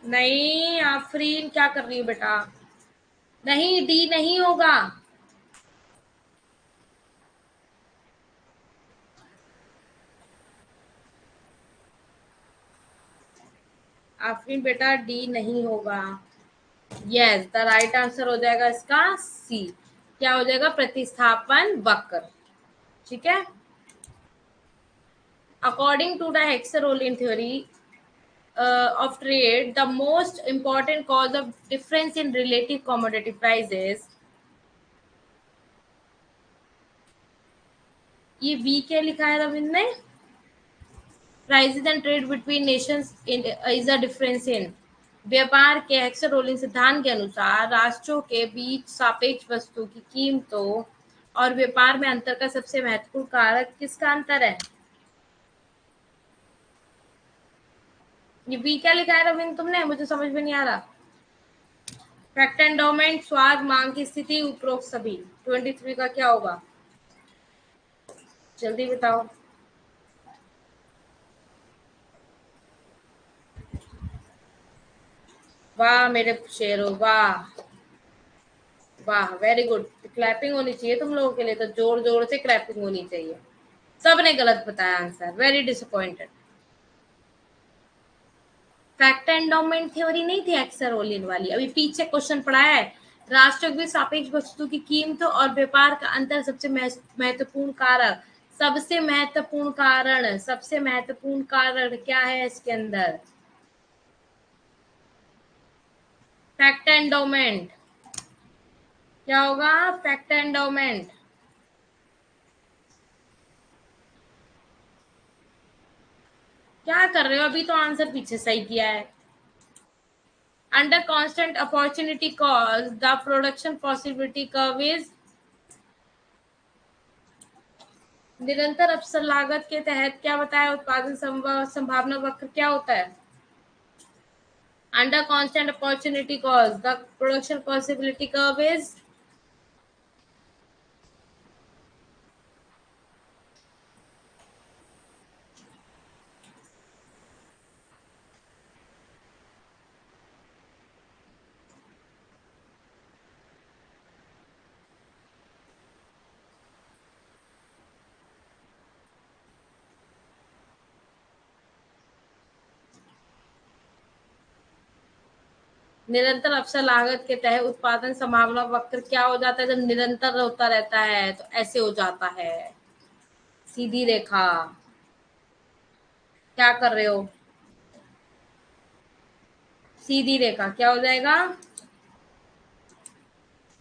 नहीं आफरीन, क्या कर रही हो बेटा? नहीं, डी नहीं होगा। आफरीन बेटा, डी नहीं होगा। यस, द राइट आंसर हो जाएगा इसका सी। क्या हो जाएगा? प्रतिस्थापन वक्र। ठीक है। According to the Heckscher Ohlin theory of trade, the most important cause of difference in relative commodity prices, ये वी क्या लिखा है रविंद्र ने? Prices and trade between Nations is a difference in. व्यापार के हेक्सरोलिन सिद्धांत के अनुसार राष्ट्रों के बीच सापेक्ष वस्तु की कीमतों और व्यापार में अंतर का सबसे महत्वपूर्ण कारक किसका अंतर है? ये बी क्या लिखा है रविंद्र तुमने? मुझे समझ में नहीं आ रहा। फैक्ट एंडोमेंट, स्वाद, मांग की स्थिति, उपरोक्त सभी। 23 का क्या होगा? जल्दी बताओ। वाह मेरे शेरों, वाह वाह, वेरी गुड। क्लैपिंग होनी चाहिए तुम लोगों के लिए, तो जोर जोर से क्लैपिंग होनी चाहिए। सबने गलत बताया answer, very disappointed. Fact endowment theory नहीं थी एक्सरोलिन वाली, अभी पीछे क्वेश्चन पढ़ाया है। राष्ट्रों के सापेक्ष वस्तु की कीमतों और व्यापार का अंतर सबसे महत्वपूर्ण कारक, सबसे महत्वपूर्ण कारण, सबसे महत्वपूर्ण कारण क्या है इसके अंदर? Fact endowment. क्या होगा? Fact endowment. क्या कर रहे हो? अभी तो आंसर पीछे सही किया है। Under constant opportunity cost, the production possibility curve is। निरंतर अवसर लागत के तहत क्या बताया? उत्पादन संभावना वक्र क्या होता है? Under constant opportunity cost, the production possibility curve is। निरंतर अवसर लागत के तहत उत्पादन संभावना वक्र क्या हो जाता है? जब निरंतर होता रहता है तो ऐसे हो जाता है, सीधी रेखा। क्या कर रहे हो? सीधी रेखा क्या हो जाएगा?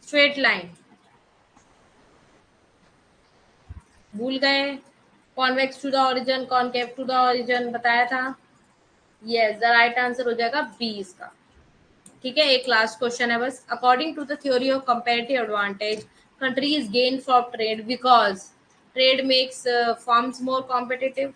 स्ट्रेट लाइन, भूल गए? Convex to the origin, concave to the origin बताया था। यस, द राइट आंसर हो जाएगा बी इसका। ठीक है, एक लास्ट क्वेश्चन है बस। According to the theory of comparative advantage, countries gain from trade because trade makes firms more competitive,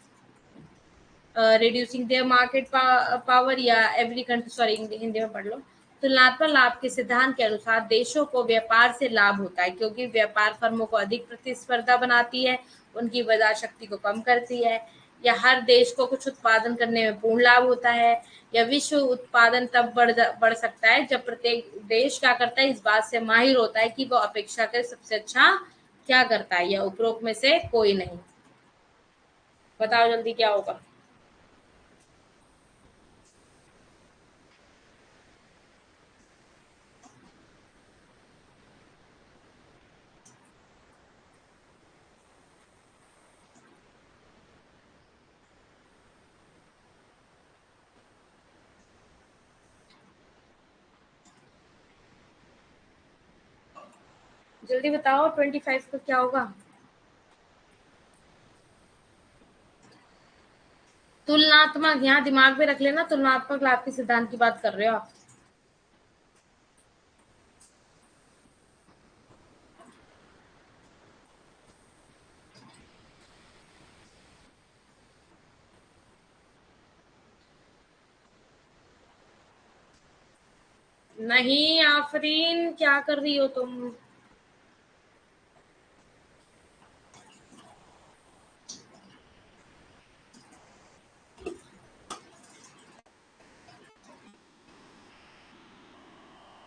reducing their market power, या एवरी कंट्री, सॉरी हिंदी में पढ़ लो। तुलनात्मक लाभ के सिद्धांत के अनुसार देशों को व्यापार से लाभ होता है क्योंकि व्यापार फर्मों को अधिक प्रतिस्पर्धा बनाती है, उनकी बाजार शक्ति को कम करती है, या हर देश को कुछ उत्पादन करने में पूर्ण लाभ होता है, या विश्व उत्पादन तब बढ़ सकता है जब प्रत्येक देश क्या करता है, इस बात से माहिर होता है कि वो अपेक्षाकृत सबसे अच्छा क्या करता है, या उपरोक्त में से कोई नहीं। बताओ जल्दी क्या होगा। जल्दी बताओ 25 का क्या होगा। तुलनात्मक, यहाँ दिमाग में रख लेना, तुलनात्मक लाभ के सिद्धांत की बात कर रहे हो आप। नहीं आफरीन, क्या कर रही हो तुम?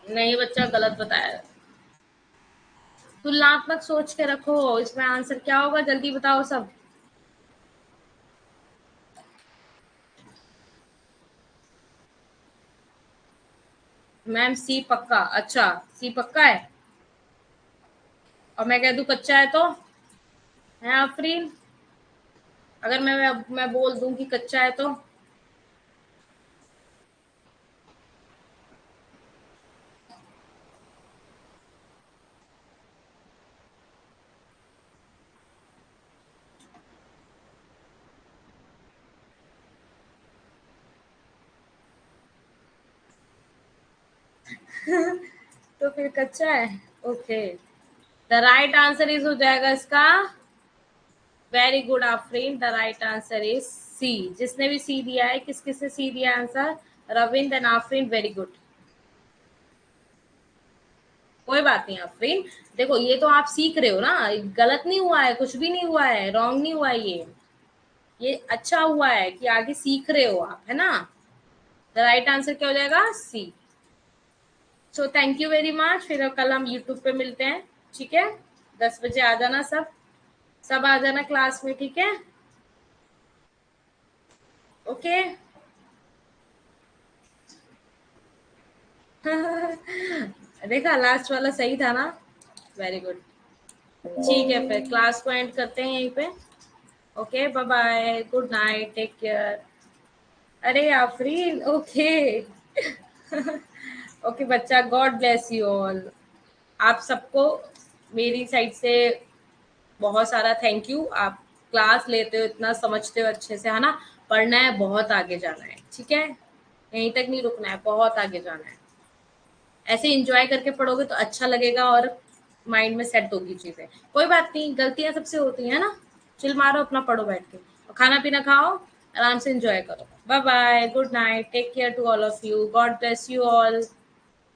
नहीं बच्चा, गलत बताया। तुलनात्मक सोच के रखो, इसमें आंसर क्या होगा जल्दी बताओ सब। मैम सी पक्का? अच्छा, सी पक्का है। और मैं कह दूं कच्चा है तो? है आफरीन? अगर मैं बोल दूं कि कच्चा है तो? तो फिर कच्चा है। Okay, the right answer is हो जाएगा इसका। Very good Afreen, the right answer is C. जिसने भी सी दिया है, किस किसने सी दिया answer? Ravindra and Afreen, very good. कोई बात नहीं आफरीन, देखो ये तो आप सीख रहे हो ना, गलत नहीं हुआ है, कुछ भी नहीं हुआ है, रॉन्ग नहीं हुआ है ये अच्छा हुआ है कि आगे सीख रहे हो आप, है ना। द राइट आंसर क्या हो जाएगा? C. So thank you very much, फिर कल हम यूट्यूब पे मिलते हैं। ठीक है, 10 बजे आ जाना सब, सब आ जाना क्लास में, ठीक है। ओके। देखा, लास्ट वाला सही था ना। Very good. ठीक है, फिर क्लास को एंड करते हैं यहीं पे। Okay, bye bye, good night, take care. अरे आफरीन, ओके। ओके बच्चा, गॉड ब्लेस यू ऑल। आप सबको मेरी साइड से बहुत सारा थैंक यू। आप क्लास लेते हो, इतना समझते हो अच्छे से, है ना। पढ़ना है, बहुत आगे जाना है, ठीक है। यहीं तक नहीं रुकना है, बहुत आगे जाना है। ऐसे एंजॉय करके पढ़ोगे तो अच्छा लगेगा और माइंड में सेट होगी चीजें। कोई बात नहीं, गलतियां सबसे होती है ना। चिल मारो, अपना पढ़ो बैठ के, और खाना पीना खाओ, आराम से एंजॉय करो। Bye bye, good night, take care to all of you, God bless you all.